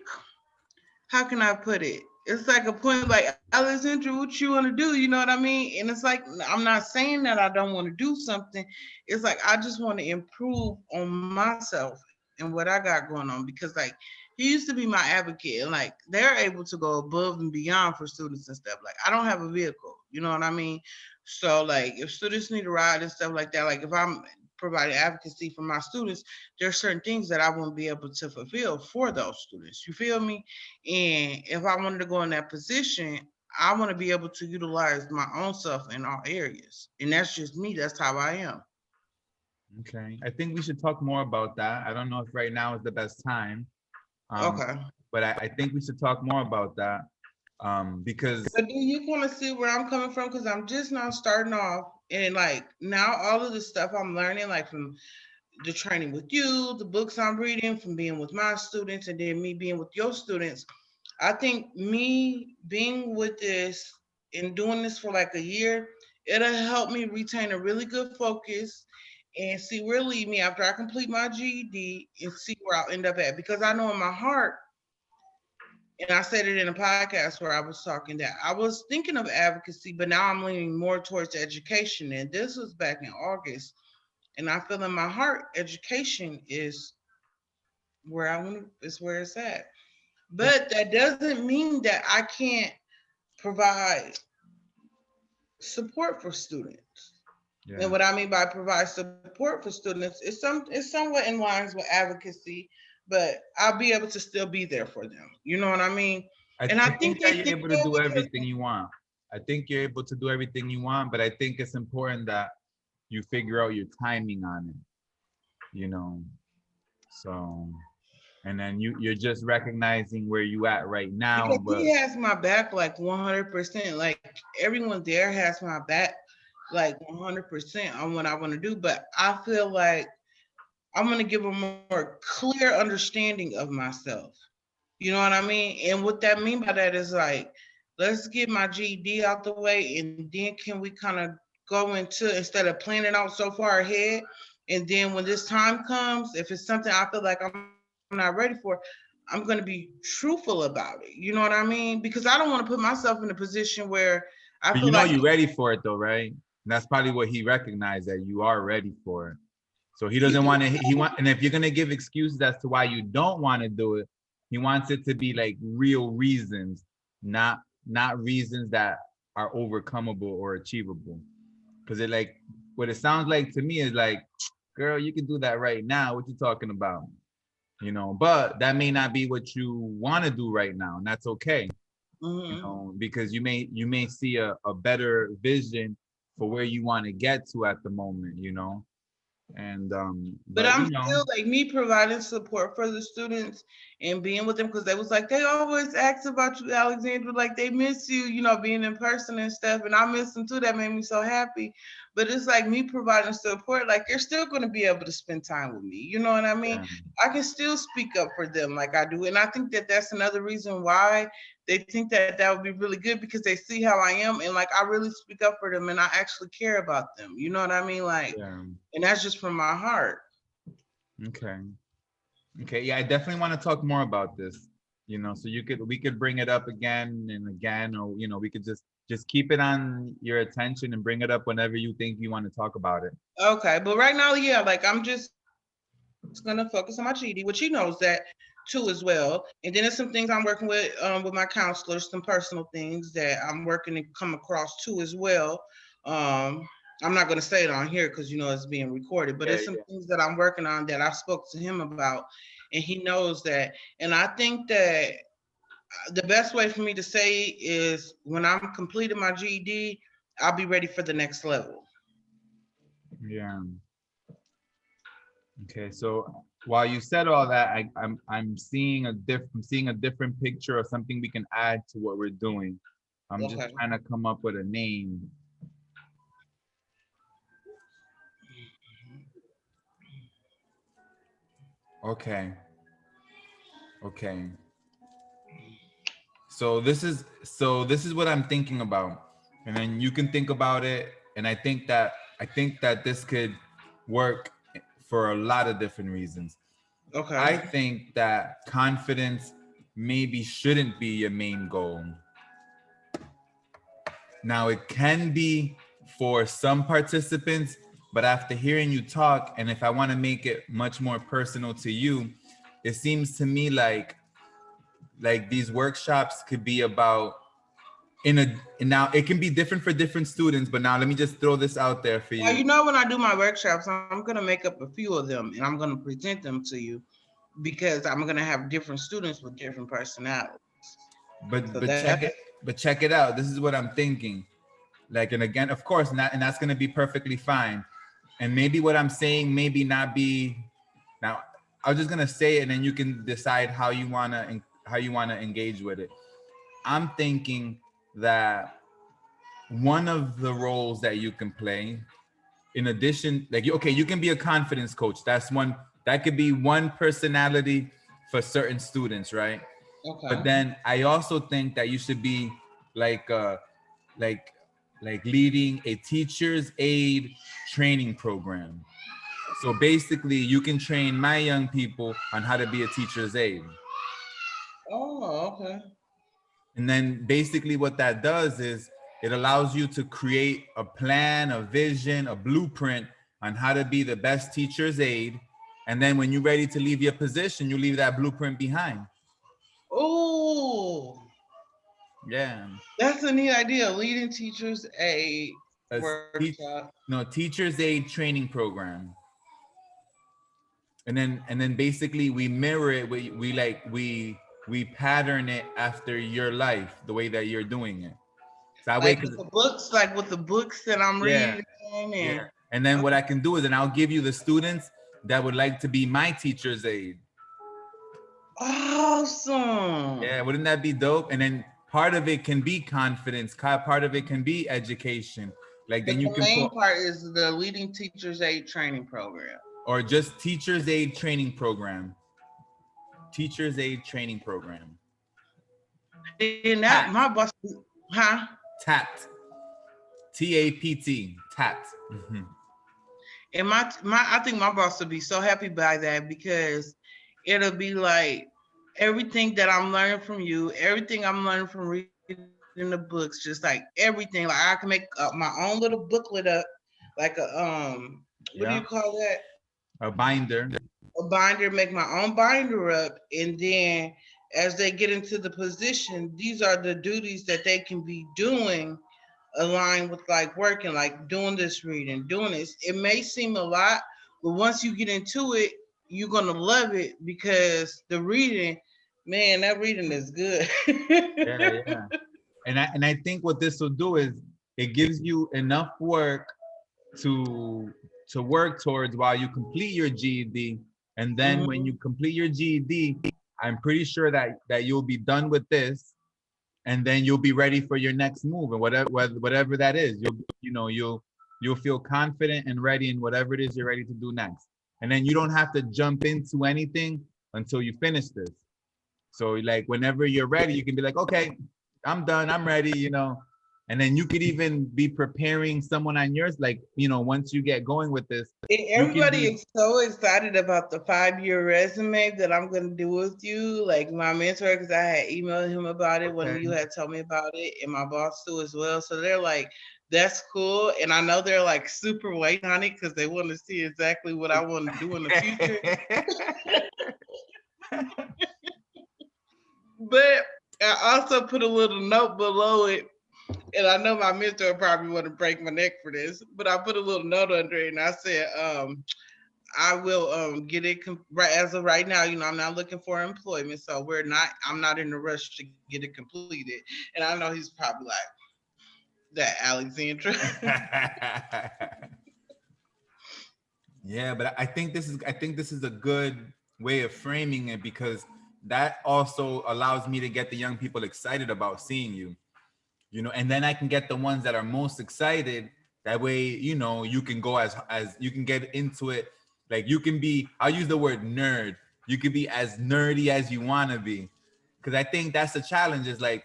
how can I put it? It's like a point like, Alexandra, what you want to do? You know what I mean? And it's like, I'm not saying that I don't want to do something. It's like, I just want to improve on myself and what I got going on because, like, he used to be my advocate and, like, they're able to go above and beyond for students and stuff. Like, I don't have a vehicle. You know what I mean? So, like, if students need a ride and stuff like that, like, if I'm providing advocacy for my students, there's certain things that I won't be able to fulfill for those students. You feel me? And if I wanted to go in that position, I want to be able to utilize my own self in all areas. And that's just me. That's how I am. Okay. I think we should talk more about that. I don't know if right now is the best time. Um, Okay. but I think we should talk more about that. Because But do you kind of see where I'm coming from? Because I'm just now starting off, and like now all of the stuff I'm learning, like from the training with you, the books I'm reading, from being with my students, and then me being with your students. I think me being with this and doing this for like a year, it'll help me retain a really good focus and see where it lead me after I complete my GED and see where I'll end up at. Because I know in my heart, and I said it in a podcast where I was talking that I was thinking of advocacy, but now I'm leaning more towards education. And this was back in August. And I feel in my heart, education is where I want is where it's at. But that doesn't mean that I can't provide support for students. yeah, And what I mean by provide support for students is it's somewhat in lines with advocacy, but I'll be able to still be there for them. You know what I mean? And I I think think they that you're think able to that do because everything you want. I think you're able to do everything you want, but I think it's important that you figure out your timing on it, you know. So, and then you're just recognizing where you at right now, because but he has my back like 100%. Like everyone there has my back like 100% on what I want to do. But I feel like I'm going to give a more clear understanding of myself. You know what I mean? And what that mean by that is like, let's get my GED out the way, and then can we kind of go into instead of planning out so far ahead, and then when this time comes, if it's something I feel like I'm not ready for, I'm going to be truthful about it. You know what I mean? Because I don't want to put myself in a position where I you feel know like you're ready for it though, right? And that's probably what he recognized, that you are ready for it. So he doesn't want to. And if you're gonna give excuses as to why you don't want to do it, he wants it to be like real reasons, not reasons that are overcomable or achievable. Because it like what it sounds like to me is like, girl, you can do that right now. What you talking about? You know, but that may not be what you want to do right now, and that's okay. You mhm. know, because you may see a better vision for where you want to get to at the moment. You know, and But but I'm you know. still like me providing support for the students and being with them because they was like they always ask about you, Alexandra, like they miss you, you know, being in person and stuff. And I miss them too. That made me so happy. But it's like me providing support, like they're still going to be able to spend time with me. You know what I mean? Yeah. I can still speak up for them like I do, and I think that that's another reason why they think that that would be really good because they see how I am and like I really speak up for them and I actually care about them. You know what I mean? Like, Yeah. and that's just from my heart. Okay. Okay. Yeah, I definitely want to talk more about this. You know, so we could bring it up again and again, or we could just keep it on your attention and bring it up whenever you think you want to talk about it. Okay, but right now, yeah, like I'm just gonna focus on my GD, which he knows that too as well. And then there's some things I'm working with my counselors, some personal things that I'm working to come across too as well. I'm not gonna say it on here because you know it's being recorded, but Yeah, it's some yeah. things that I'm working on that I spoke to him about, and he knows that. And I think that the best way for me to say is when I'm completing my GED, I'll be ready for the next level. Yeah. Okay. So while you said all that, I'm seeing a different picture of something we can add to what we're doing. I'm just Okay. trying to come up with a name. Okay. Okay. So this is what I'm thinking about, and then you can think about it. And I think that this could work for a lot of different reasons. Okay. I think that confidence maybe shouldn't be your main goal. Now it can be for some participants, but after hearing you talk, and if I want to make it much more personal to you, it seems to me like these workshops could be about and now it can be different for different students, but now let me just throw this out there for Well, you. you know, when I do my workshops, I'm going to make up a few of them and I'm going to present them to you because I'm going to have different students with different personalities. but So but that's check it but check it out. This is what I'm thinking. Like, and again, of course, not, and that's going to be perfectly fine. And maybe what I'm saying maybe not be. Now I was just going to say it, and then you can decide how you want to engage with it. I'm thinking that one of the roles that you can play, in addition, like okay, you can be a confidence coach. That's one, that could be one personality for certain students, right? But Okay. then I also think that you should be like like like leading a teacher's aid training program. So basically you can train my young people on how to be a teacher's aide. Oh, okay. And then basically what that does is it allows you to create a plan, a vision, a blueprint on how to be the best teacher's aide. And then when you're ready to leave your position, you leave that blueprint behind. Oh, Yeah. that's a neat idea. Leading teachers a A workshop. no, teacher's aid training program. And then basically we mirror it, we pattern it after your life, the way that you're doing it. So that way, Like because with the books that I'm yeah, reading yeah. and And then what I can do is, and I'll give you the students that would like to be my teacher's aide. awesome. Yeah, wouldn't that be dope? And then part of it can be confidence, part of it can be education. Like But then you the can main put, part is the Leading Teachers Aid training program. or just teacher's aid training program. Teacher's aid training program. And that my boss, huh? TAPT. TAPT. TAPT. Mhm. And I think my boss would be so happy by that because it'll be like everything that I'm learning from you, everything I'm learning from reading the books, just like everything. Like I can make my own little booklet up, like a what do Yeah. you call that? A binder. A binder, make my own binder up, and then as they get into the position, these are the duties that they can be doing aligned with like working, like doing this reading, doing this. It may seem a lot, but once you get into it, you're gonna love it because the reading, man, that reading is good. Yeah, yeah. And I think what this will do is it gives you enough work to work towards while you complete your GED. And then when you complete your GED, I'm pretty sure that you'll be done with this, and then you'll be ready for your next move, and whatever that is. You'll feel confident and ready in whatever it is you're ready to do next. And then you don't have to jump into anything until you finish this. So like whenever you're ready, you can be like, okay, I'm done, I'm ready. And then you could even be preparing someone on yours, like, once you get going with this. And everybody is so excited about the 5-year resume that I'm going to do with you. Like my mentor, because I had emailed him about it when you had told me about it, and my boss too as well. So they're like, that's cool. And I know they're like super waiting on it because they want to see exactly what I want to do in the future. But I also put a little note below it. And I know my mentor probably want to break my neck for this, but I put a little note under it and I said, I will get it right as of right now. I'm not looking for employment, so I'm not in a rush to get it completed. And I know he's probably like, that Alexandra. Yeah, but I think this is a good way of framing it, because that also allows me to get the young people excited about seeing you. And then I can get the ones that are most excited. That way, you can go as you can get into it. Like you can be, I'll use the word nerd. You can be as nerdy as you want to be. Because I think that's the challenge, is like,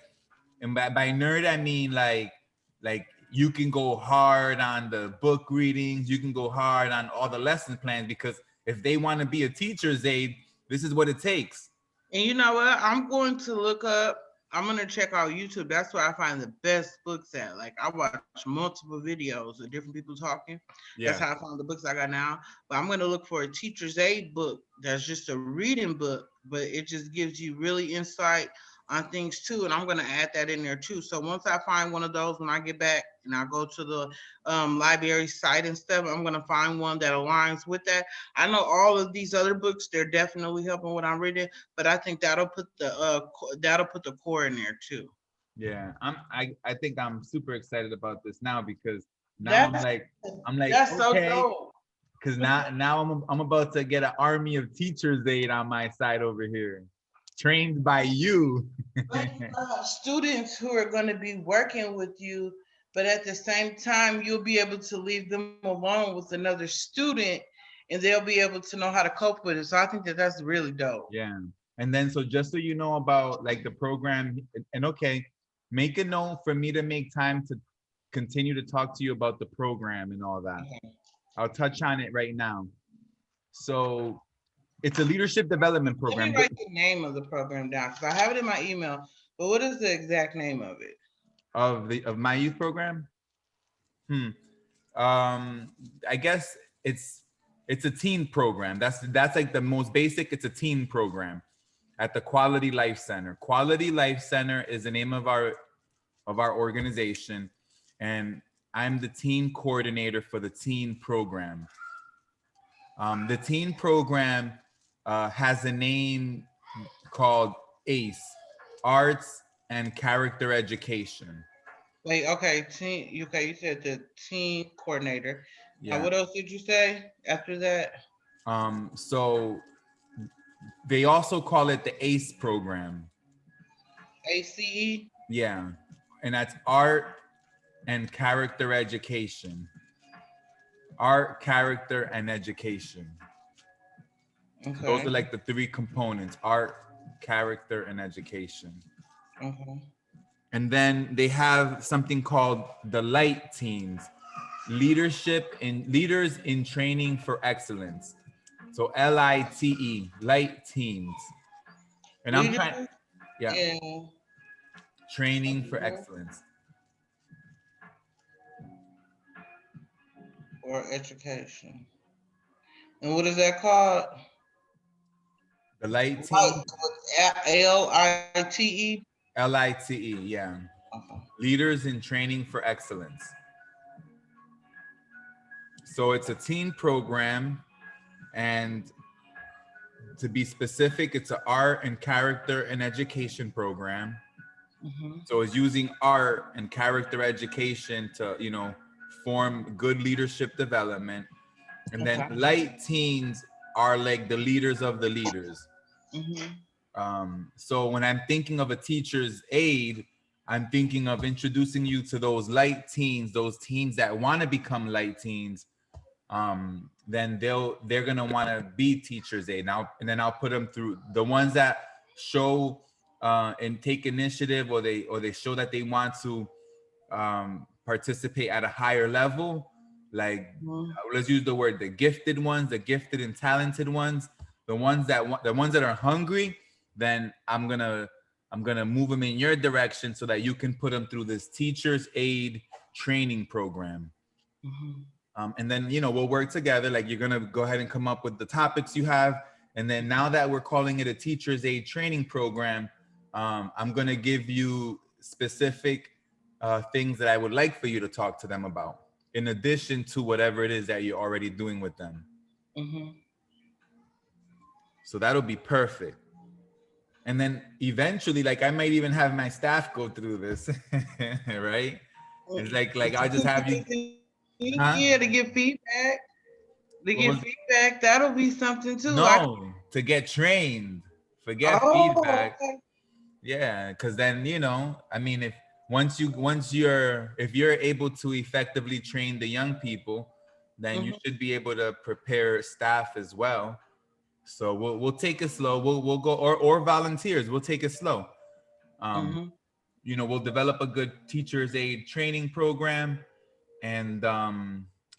and by nerd, I mean like you can go hard on the book readings. You can go hard on all the lesson plans, because if they want to be a teacher's aide, this is what it takes. And you know what? I'm going to check out YouTube. That's where I find the best books at. Like I watch multiple videos of different people talking. Yeah. That's how I found the books I got now. But I'm going to look for a teacher's aid book that's just a reading book, but it just gives you really insight on things too. And I'm going to add that in there too. So once I find one of those, when I get back and I go to the library site and stuff, I'm going to find one that aligns with that. I know all of these other books, they're definitely helping what I'm reading, but I think that'll put the core in there too. Yeah, I think I'm super excited about this now, because now I'm like that's okay, so dope. Because now I'm about to get an army of teachers aid on my side over here. trained by you. But you have students who are going to be working with you, but at the same time, you'll be able to leave them alone with another student, and they'll be able to know how to cope with it. So I think that that's really dope. Yeah. And then, so just so you know about like the program, and okay, make a note for me to make time to continue to talk to you about the program and all that. Mhm. I'll touch on it right now. So it's a leadership development Let me program write the name of the program down because I have it in my email. But what is the exact name of it? of my youth program. Hmm. I guess it's a teen program. That's like the most basic. It's a teen program at the Quality Life Center. Quality Life Center is the name of our organization, and I'm the teen coordinator for the teen program. The teen program has a name called ACE, Arts and Character Education. Wait, okay, okay, you said the team coordinator. Now, Yeah. what else did you say after that? So they also call it the ACE program. ACE? Yeah. And that's Art and Character Education. Art, character, and education. Okay. Those are like the three components: art, character, and education. Mhm. And then they have something called the Light Teams, leaders in training for excellence. So LITE, Light Teams. And I'm trying, Leadership yeah, and training for excellence. or education. And what is that called? The Light Light Team, with LITE. LITE, yeah. Okay. Leaders in training for excellence. So it's a teen program, and to be specific, it's an art and character and education program. Mhm. So it's using art and character education to, form good leadership development. And then Okay. light teens are like the leaders of the leaders. Mhm. So when I'm thinking of a teacher's aide, I'm thinking of introducing you to those light teens, those teens that want to become light teens. Then they're gonna want to be teachers aid now, and then I'll put them through the ones that show and take initiative, or they show that they want to participate at a higher level. Like, Mhm. let's use the word, the gifted ones, the gifted and talented ones, the ones that are hungry. Then I'm gonna move them in your direction so that you can put them through this teachers aid training program. Mhm. And then, we'll work together. Like, you're going to go ahead and come up with the topics you have. And then now that we're calling it a teacher's aid training program, I'm going to give you specific things that I would like for you to talk to them about, in addition to whatever it is that you're already doing with them. Mhm. So that'll be perfect. And then eventually, like, I might even have my staff go through this, right? It's like I just have you, huh? Yeah, to get feedback. To What get was, feedback, that'll be something too. no, to get trained. Forget Oh, feedback. okay. Yeah, because then, I mean, if you're able to effectively train the young people, then you Mhm. should be able to prepare staff as well. So we'll take it slow. We'll go, or volunteers. We'll take it slow. Um, Mhm. we'll develop a good teacher's aid training program, and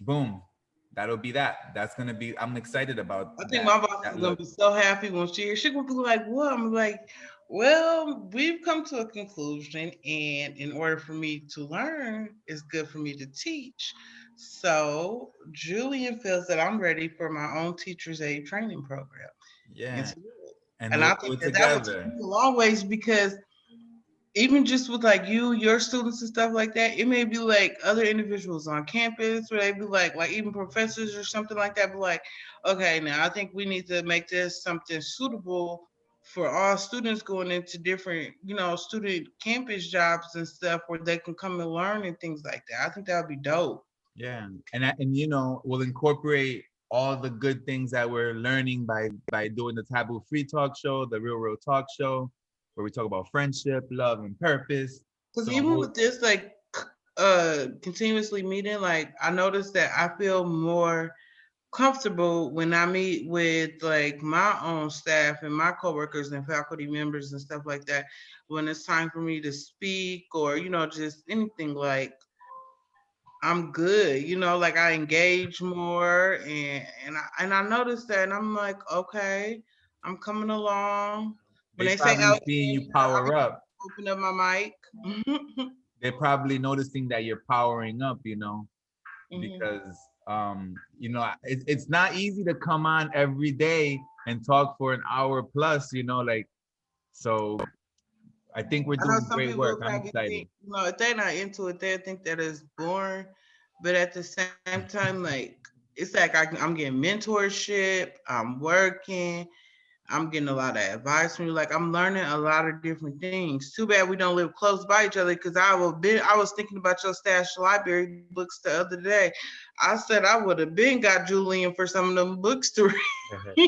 boom, that'll be that. That's gonna be. I'm excited about I think that. my boss is That gonna look. be so happy when she's gonna be like, "What?" I'm like, "Well, we've come to a conclusion, and in order for me to learn, it's good for me to teach." So Julian feels that I'm ready for my own teacher's aid training program. Yeah, And, and and I we'll think do it that that would take together. me a long ways because even just with like your students and stuff like that, it may be like other individuals on campus, where they be like even professors or something like that, be like, okay, now I think we need to make this something suitable for all students going into different, student campus jobs and stuff where they can come and learn and things like that. I think that would be dope. Yeah, and we'll incorporate all the good things that we're learning by doing the Taboo Free Talk Show, the Real Talk Show, where we talk about friendship, love, and purpose. Because So even with this, like, continuously meeting, like, I noticed that I feel more comfortable when I meet with like my own staff and my coworkers and faculty members and stuff like that. When it's time for me to speak or, you know, just anything, like, I'm good, you know, like I engage more and I noticed that and I'm like, okay, I'm coming along. When they they say probably Alexandria, seeing you I power up. open up my mic. They're probably noticing that you're powering up, you know, Mhm. because you know, it's not easy to come on every day and talk for an hour plus, you know, like, so I think we're I know doing some great people work. I'm probably excited. think, you know, if they're not into it, they think that it's boring. But at the same time, like, it's like I'm getting mentorship, I'm working, I'm getting a lot of advice from you. Like, I'm learning a lot of different things. Too bad we don't live close by each other because I was thinking about your stash library books the other day. I said I would have been got Julian for some of them books to read.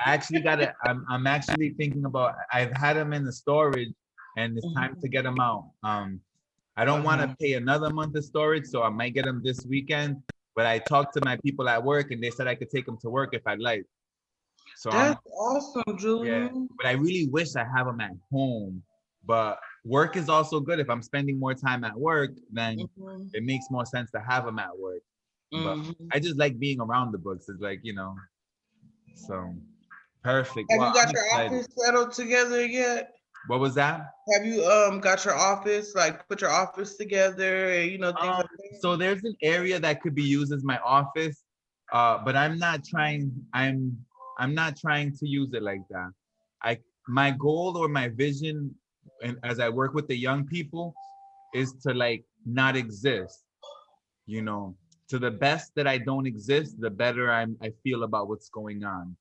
I actually got it. I'm actually thinking about, I've had them in the storage and it's time to get them out. I don't want to pay another month of storage, so I might get them this weekend. But I talked to my people at work and they said I could take them to work if I'd like. So That's awesome, yeah, Julian. but I really wish I have them at home. But work is also good. If I'm spending more time at work, then Mhm. it makes more sense to have them at work. But Mhm. I just like being around the books. It's like, you know, so perfect. Have Wow, you got I'm your excited. office settled together yet? What was that? Have you got your office, like put your office together and you know things like that? So there's an area that could be used as my office, but I'm not trying to use it like that. My goal or my vision, and as I work with the young people, is to like not exist. You know, to the best that I don't exist, the better I feel about what's going on.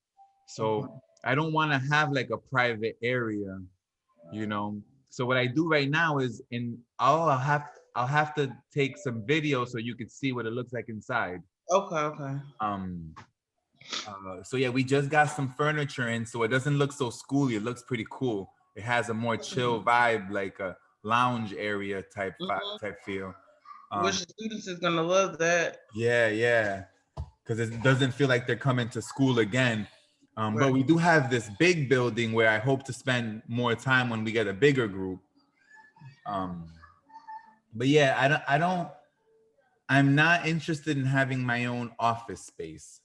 So I don't want to have like a private area, you know. So what I do right now is I'll have to take some video so you can see what it looks like inside. Okay, okay. Um so yeah, we just got some furniture in, so it doesn't look so schooly. It looks pretty cool. It has a more chill vibe, like a lounge area Mhm. type feel. Which Um students is gonna love that. yeah, because it doesn't feel like they're coming to school again. But Right. we do have this big building where I hope to spend more time when we get a bigger group. Um, but yeah, I'm not interested in having my own office space,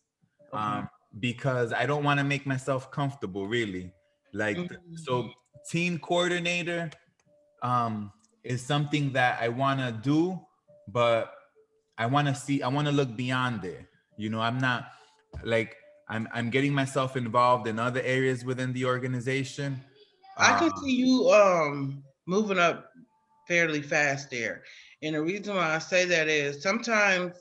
Okay. because I don't want to make myself comfortable, really. Like, Mhm. so team coordinator, is something that I want to do, but I want to look beyond it. You know, I'm not like, I'm getting myself involved in other areas within the organization. I can Uh, see you moving up fairly fast there. And the reason why I say that is sometimes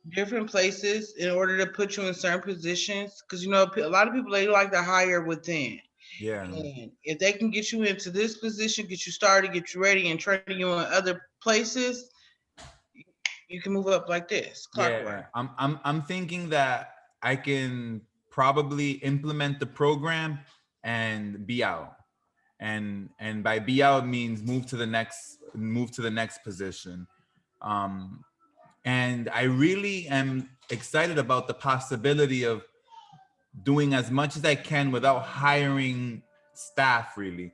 different places, in order to put you in certain positions, because you know a lot of people they like to hire within. yeah. And if they can get you into this position, get you started, get you ready, and train you in other places, you can move up like this, clockwork. Yeah, I'm thinking that I can probably implement the program and be out. And by be out means move to the next position. Um, and I really am excited about the possibility of doing as much as I can without hiring staff, really.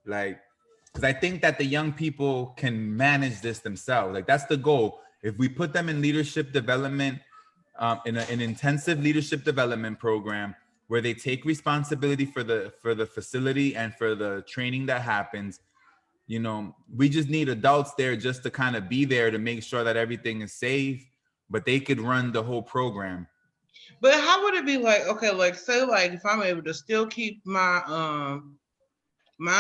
Like, because I think that the young people can manage this themselves. Like, that's the goal. If we put them in leadership development, in an intensive leadership development program where they take responsibility for the facility and for the training that happens, you know, we just need adults there just to kind of be there to make sure that everything is safe, but they could run the whole program. But how would it be like, okay, like say like if I'm able to still keep my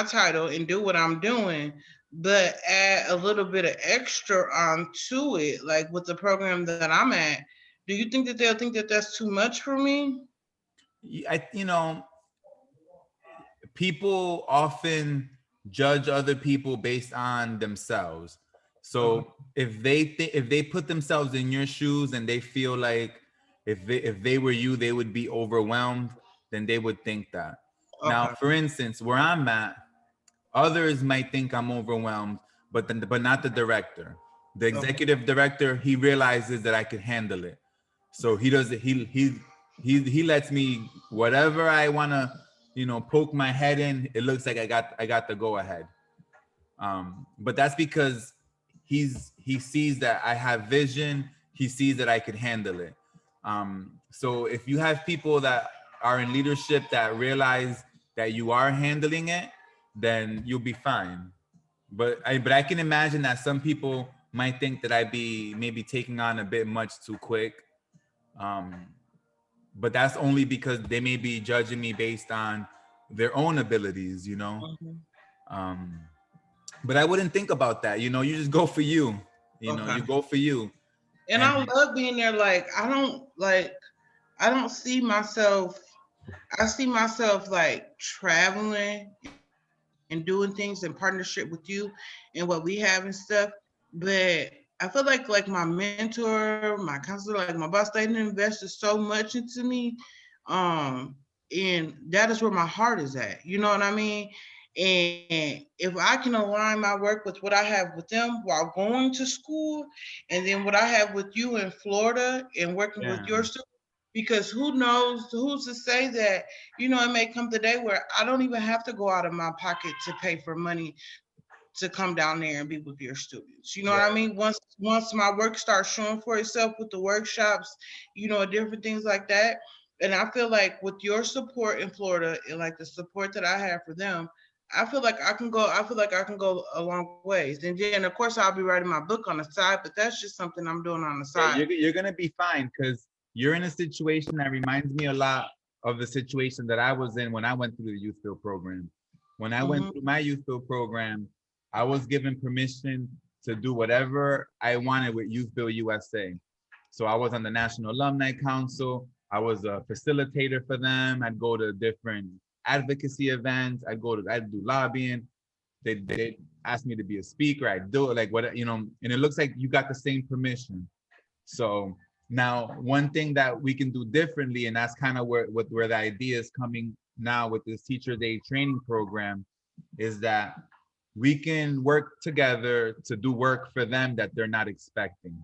title and do what I'm doing, but add a little bit of extra onto it, like with the program that I'm at, do you think that they'll think that that's too much for me? You know, people often judge other people based on themselves. Okay. So if they put themselves in your shoes and they feel like if they were you, they would be overwhelmed, then they would think that. Now, Okay. for instance, where I'm at, others might think I'm overwhelmed, but not the director. The executive director, he realizes that I can handle it. So he does it, he lets me whatever I wanna, poke my head in, it looks like I got the go ahead. But that's because he sees that I have vision, he sees that I could handle it. So if you have people that are in leadership that realize that you are handling it, then you'll be fine. But I can imagine that some people might think that I'd be maybe taking on a bit much too quick. But that's only because they may be judging me based on their own abilities, Mhm. Um, but I wouldn't think about that. You just go for you. Okay. You go for you. And I love being there. I don't see myself. I see myself like traveling and doing things in partnership with you and what we have and stuff. But I feel like my mentor, my counselor, like my boss, they invested so much into me. And that is where my heart is at. You know what I mean? And if I can align my work with what I have with them while going to school, and then what I have with you in Florida and working with your students, because who knows, who's to say that, it may come the day where I don't even have to go out of my pocket to pay for money to come down there and be with your students. You know what I mean? Once my work starts showing for itself with the workshops, different things like that. And I feel like with your support in Florida and like the support that I have for them, I feel like I can go a long ways. And then of course I'll be writing my book on the side, but that's just something I'm doing on the Yeah, side. you're gonna be fine because you're in a situation that reminds me a lot of the situation that I was in when I went through the youth field program. When I went through my youth field program, I was given permission to do whatever I wanted with Youth Build USA. So I was on the National Alumni Council. I was a facilitator for them. I'd go to different advocacy events. I'd do lobbying. They asked me to be a speaker. I'd do it like what, and it looks like you got the same permission. So now one thing that we can do differently, and that's kind of where the idea is coming now with this Teachers Aid training program, is that we can work together to do work for them that they're not expecting,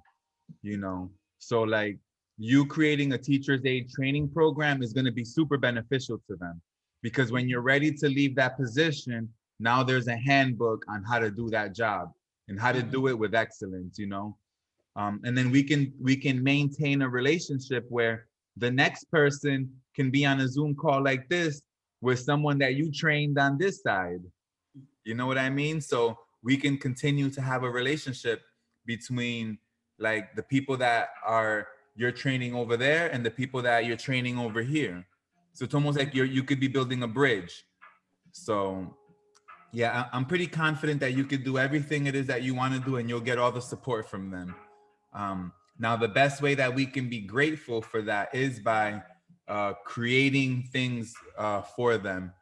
So like you creating a Teachers Aid training program is going to be super beneficial to them, because when you're ready to leave that position, now there's a handbook on how to do that job and how to do it with excellence, and then we can maintain a relationship where the next person can be on a Zoom call like this with someone that you trained on this side. You know what I mean? So we can continue to have a relationship between like the people that are you're training over there and the people that you're training over here. So it's almost like you could be building a bridge. So yeah, I'm pretty confident that you could do everything it is that you want to do and you'll get all the support from them. Now, the best way that we can be grateful for that is by creating things for them,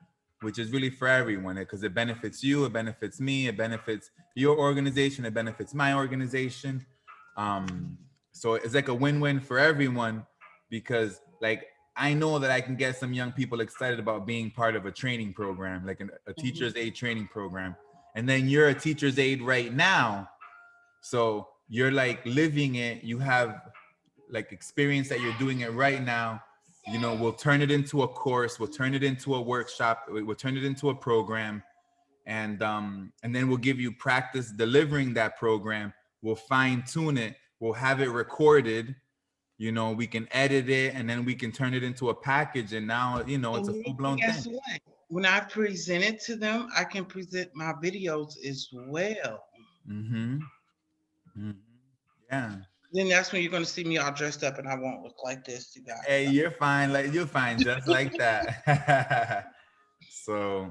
which is really for everyone, because it benefits you, it benefits me, it benefits your organization, it benefits my organization. So it's like a win-win for everyone, because like I know that I can get some young people excited about being part of a training program, like a Teachers Aid training program. And then you're a Teachers Aid right now. So you're like living it, you have like experience that you're doing it right now. We'll turn it into a course, we'll turn it into a workshop, we'll turn it into a program, and then we'll give you practice delivering that program. We'll fine tune it, we'll have it recorded, we can edit it, and then we can turn it into a package, and now it's a full-blown Guess thing. what? When I present it to them, I can present my videos as well. Yeah. Then that's when you're gonna see me all dressed up, and I won't look like this, you Hey, guys. you're fine. Like you're fine, just like that. So,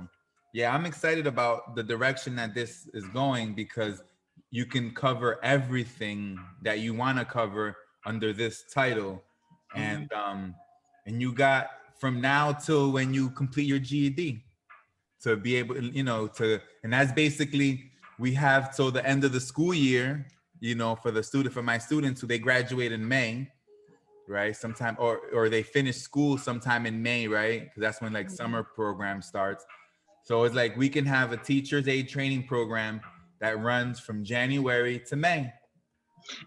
yeah, I'm excited about the direction that this is going, because you can cover everything that you want to cover under this title, and you got from now till when you complete your GED to be able, and that's basically we have till the end of the school year, for my students who they graduate in May. right? Sometime, or they finish school sometime in May, right? Because that's when like summer program starts. So it's like we can have a teacher's aid training program that runs from January to May.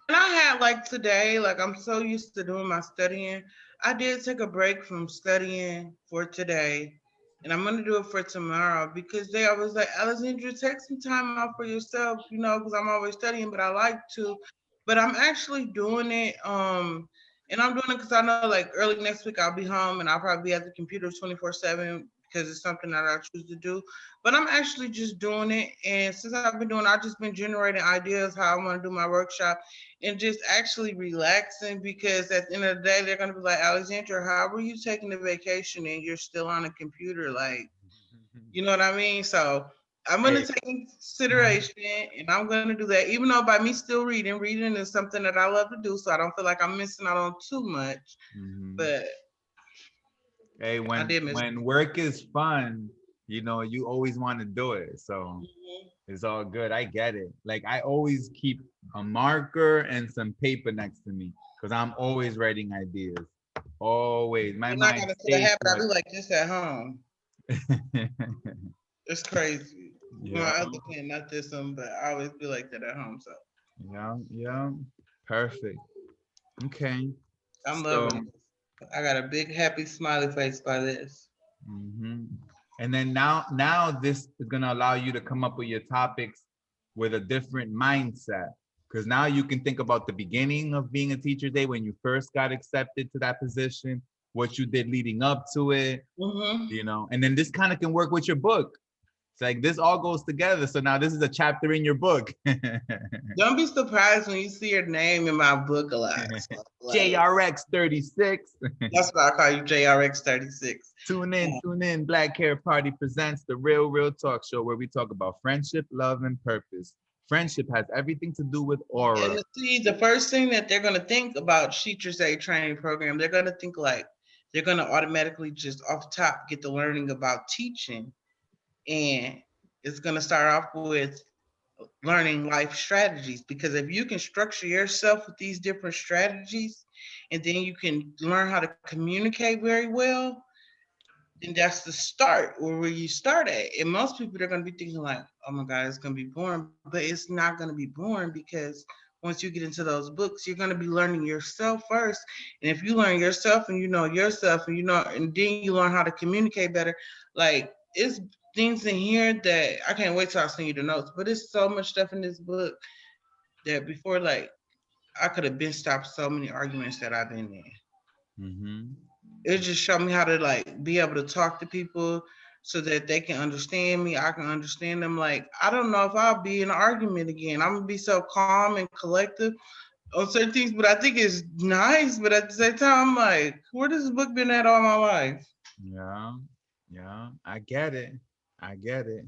And I had like today, like I'm so used to doing my studying. I did take a break from studying for today, and I'm gonna do it for tomorrow because they always like, Alexandra, take some time out for yourself, you know, because I'm always studying, but I like to. But I'm actually doing it, and I'm doing it because I know like early next week I'll be home and I'll probably be at the computer 24/7 because it's something that I choose to do. But I'm actually just doing it, and since I've been doing, I've just been generating ideas how I want to do my workshop and just actually relaxing because at the end of the day, they're gonna be like, Alexandra, how were you taking a vacation and you're still on a computer? Like, you know what I mean? So I'm gonna Hey, take in consideration and I'm gonna do that, even though by me still reading, reading is something that I love to do, so I don't feel like I'm missing out on too much. mhm. But Hey, I when did miss. when work is fun, you know, you always want to do it. So Mhm. it's all good. I get it. Like I always keep a marker and some paper next to me because I'm always writing ideas. Always. My And I mind got into the stays habit, I like, do like this at home. It's crazy. My yeah, other pen, not this one, but I always be like that at home. So yeah, yeah. Perfect. Okay. I'm So, loving it. I got a big happy smiley face by this. mhm. And then now this is gonna allow you to come up with your topics with a different mindset. Because now you can think about the beginning of being a teacher day when you first got accepted to that position, what you did leading up to it, Hmm. you know, and then this kind of can work with your book. It's like this all goes together. So now this is a chapter in your book. Don't be surprised when you see your name in my book a lot. So, like, JRX 36. that's why I call you JRX 36. Tune in. Black Hair Party presents the Real Real Talk Show where we talk about friendship, love, and purpose. Friendship has everything to do with aura. And see, the first thing that they're gonna think about Teachers Aid training program, they're gonna think like they're gonna automatically just off the top get the learning about teaching, and it's gonna start off with learning life strategies because if you can structure yourself with these different strategies and then you can learn how to communicate very well, then that's the start or where you start at. And most people are going to be thinking like, oh my God, it's going to be boring, but it's not going to be boring because once you get into those books, you're going to be learning yourself first. And if you learn yourself and you know yourself and you know, and then you learn how to communicate better, like it's things in here that I can't wait till I send you the notes, but it's so much stuff in this book that before, like, I could have been stopped so many arguments that I've been in. Mhm. It just showed me how to like be able to talk to people so that they can understand me. I can understand them. Like, I don't know if I'll be in an argument again. I'm gonna be so calm and collective on certain things, but I think it's nice. But at the same time, I'm like, where does this book been at all my life? Yeah, yeah, I get it. I get it.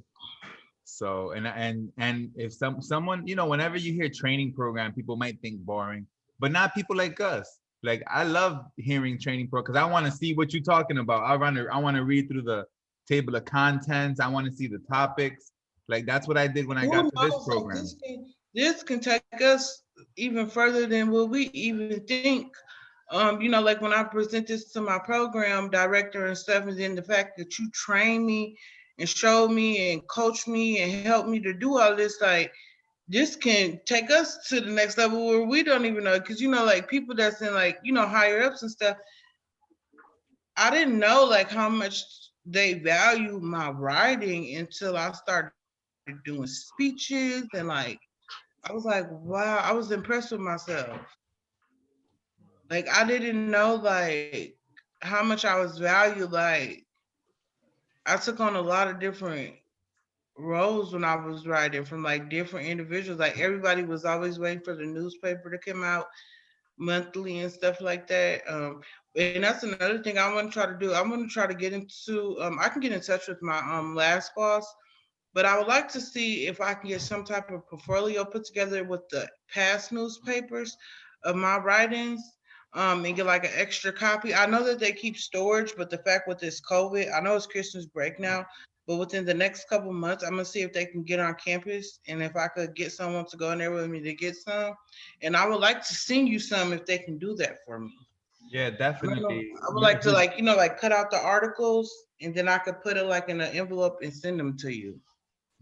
So and if someone, you know, whenever you hear training program, people might think boring, but not people like us. Like I love hearing training pro because I want to see what you're talking about. I want to read through the table of contents. I want to see the topics. Like that's what I did when I Who got to this knows? Like program. this can take us even further than what we even think. You know, like when I present this to my program director and stuff, and then the fact that you train me and show me and coach me and help me to do all this, like this can take us to the next level where we don't even know. Cause you know, like people that's in like, you know, higher ups and stuff, I didn't know like how much they value my writing until I started doing speeches and like I was like, wow, I was impressed with myself. Like I didn't know like how much I was valued. Like I took on a lot of different roles when I was writing from like different individuals. Like everybody was always waiting for the newspaper to come out monthly and stuff like that. And that's another thing I want to try to do. I want to try to get into. I can get in touch with my last boss, but I would like to see if I can get some type of portfolio put together with the past newspapers of my writings. And get like an extra copy. I know that they keep storage, but the fact with this COVID, I know it's Christmas break now, but within the next couple months, I'm gonna see if they can get on campus and if I could get someone to go in there with me to get some. And I would like to send you some if they can do that for me. Yeah, definitely. I would like to like, like cut out the articles and then I could put it like in an envelope and send them to you.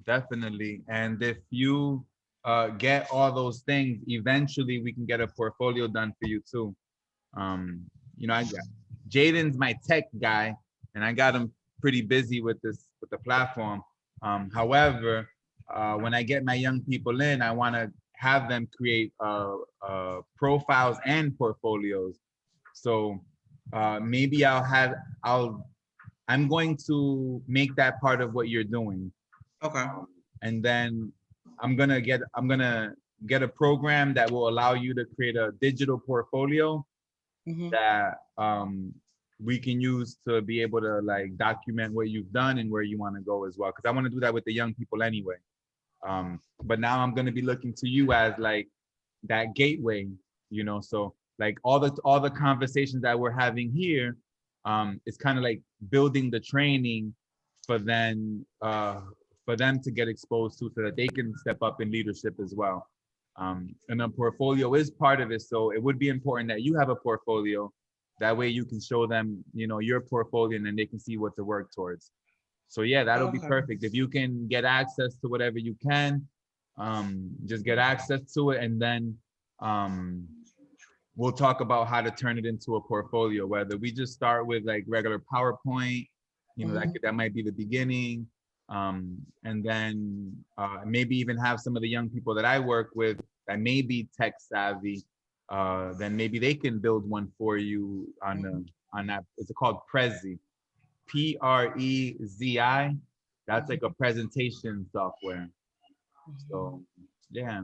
Definitely. And if you get all those things, eventually we can get a portfolio done for you too. Um, I got Jaden's my tech guy, and I got him pretty busy with the platform. However, when I get my young people in, I want to have them create profiles and portfolios. So maybe I'm going to make that part of what you're doing. Okay. And then I'm gonna get a program that will allow you to create a digital portfolio that we can use to be able to like document what you've done and where you want to go as well. Because I want to do that with the young people anyway. But now I'm gonna be looking to you as like that gateway, So like all the conversations that we're having here, it's kind of like building the training for them to get exposed to so that they can step up in leadership as well. And a portfolio is part of it. So it would be important that you have a portfolio. That way you can show them, your portfolio and then they can see what to work towards. So yeah, that'll be perfect. If you can get access to whatever you can, just get access to it. And then we'll talk about how to turn it into a portfolio, whether we just start with like regular PowerPoint, that might be the beginning. And then maybe even have some of the young people that I work with that may be tech savvy, then maybe they can build one for you on that. It's called Prezi, Prezi. That's like a presentation software. So yeah,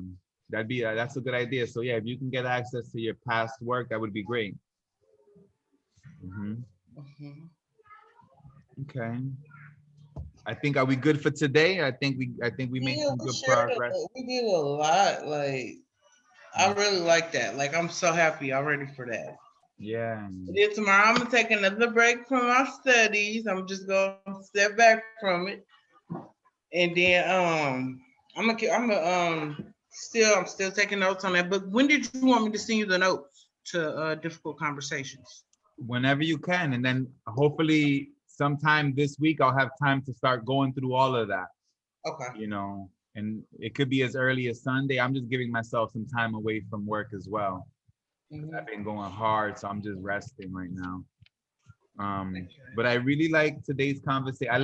that's a good idea. So yeah, if you can get access to your past work, that would be great. Okay. I think, are we good for today? I think we made some good progress. We did a lot. Like, I really like that. Like, I'm so happy. I'm ready for that. Yeah. Then tomorrow I'm gonna take another break from my studies. I'm just gonna step back from it, and then I'm still taking notes on that. But when did you want me to send you the notes to difficult conversations? Whenever you can, and then hopefully sometime this week I'll have time to start going through all of that. Okay. And it could be as early as Sunday. I'm just giving myself some time away from work as well. I've been going hard, so I'm just resting right now. But I really like today's conversation. I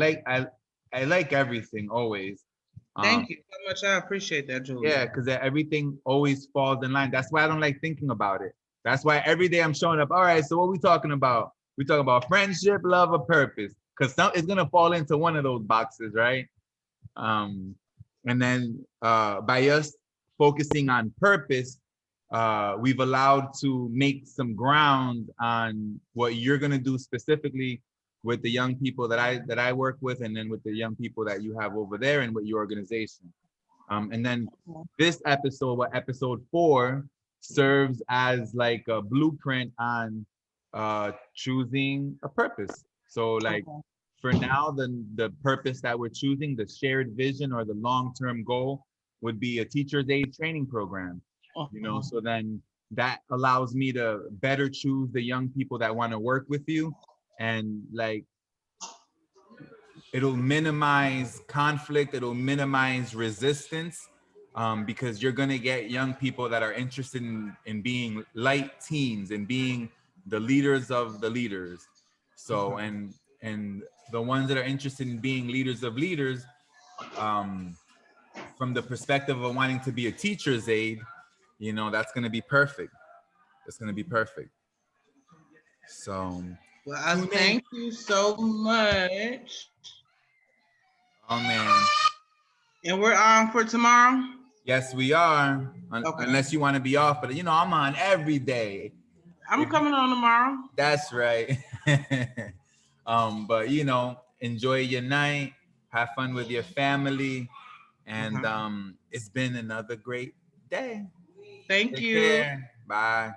like everything always. Thank you so much. I appreciate that, Julie. Yeah, because everything always falls in line. That's why I don't like thinking about it. That's why every day I'm showing up. All right, so what we talking about? We talk about friendship, love, or purpose. Because it's gonna fall into one of those boxes, right? And then by us focusing on purpose, we've allowed to make some ground on what you're gonna do specifically with the young people that I work with, and then with the young people that you have over there and with your organization. And then this episode, episode 4, serves as like a blueprint on choosing a purpose. So like for now, the purpose that we're choosing, the shared vision or the long-term goal would be a teacher's aid training program. So then that allows me to better choose the young people that want to work with you, and like it'll minimize conflict, it'll minimize resistance, because you're gonna get young people that are interested in being light teams and being the leaders of the leaders. So and the ones that are interested in being leaders of leaders, from the perspective of wanting to be a teacher's aide, that's gonna be perfect. It's gonna be perfect. So well, I thank you so much. Oh man. And we're on for tomorrow? Yes, we are. Unless you want to be off, but I'm on every day. I'm coming on tomorrow. That's right. But enjoy your night, have fun with your family, and it's been another great day. Thank Take you. care. Bye.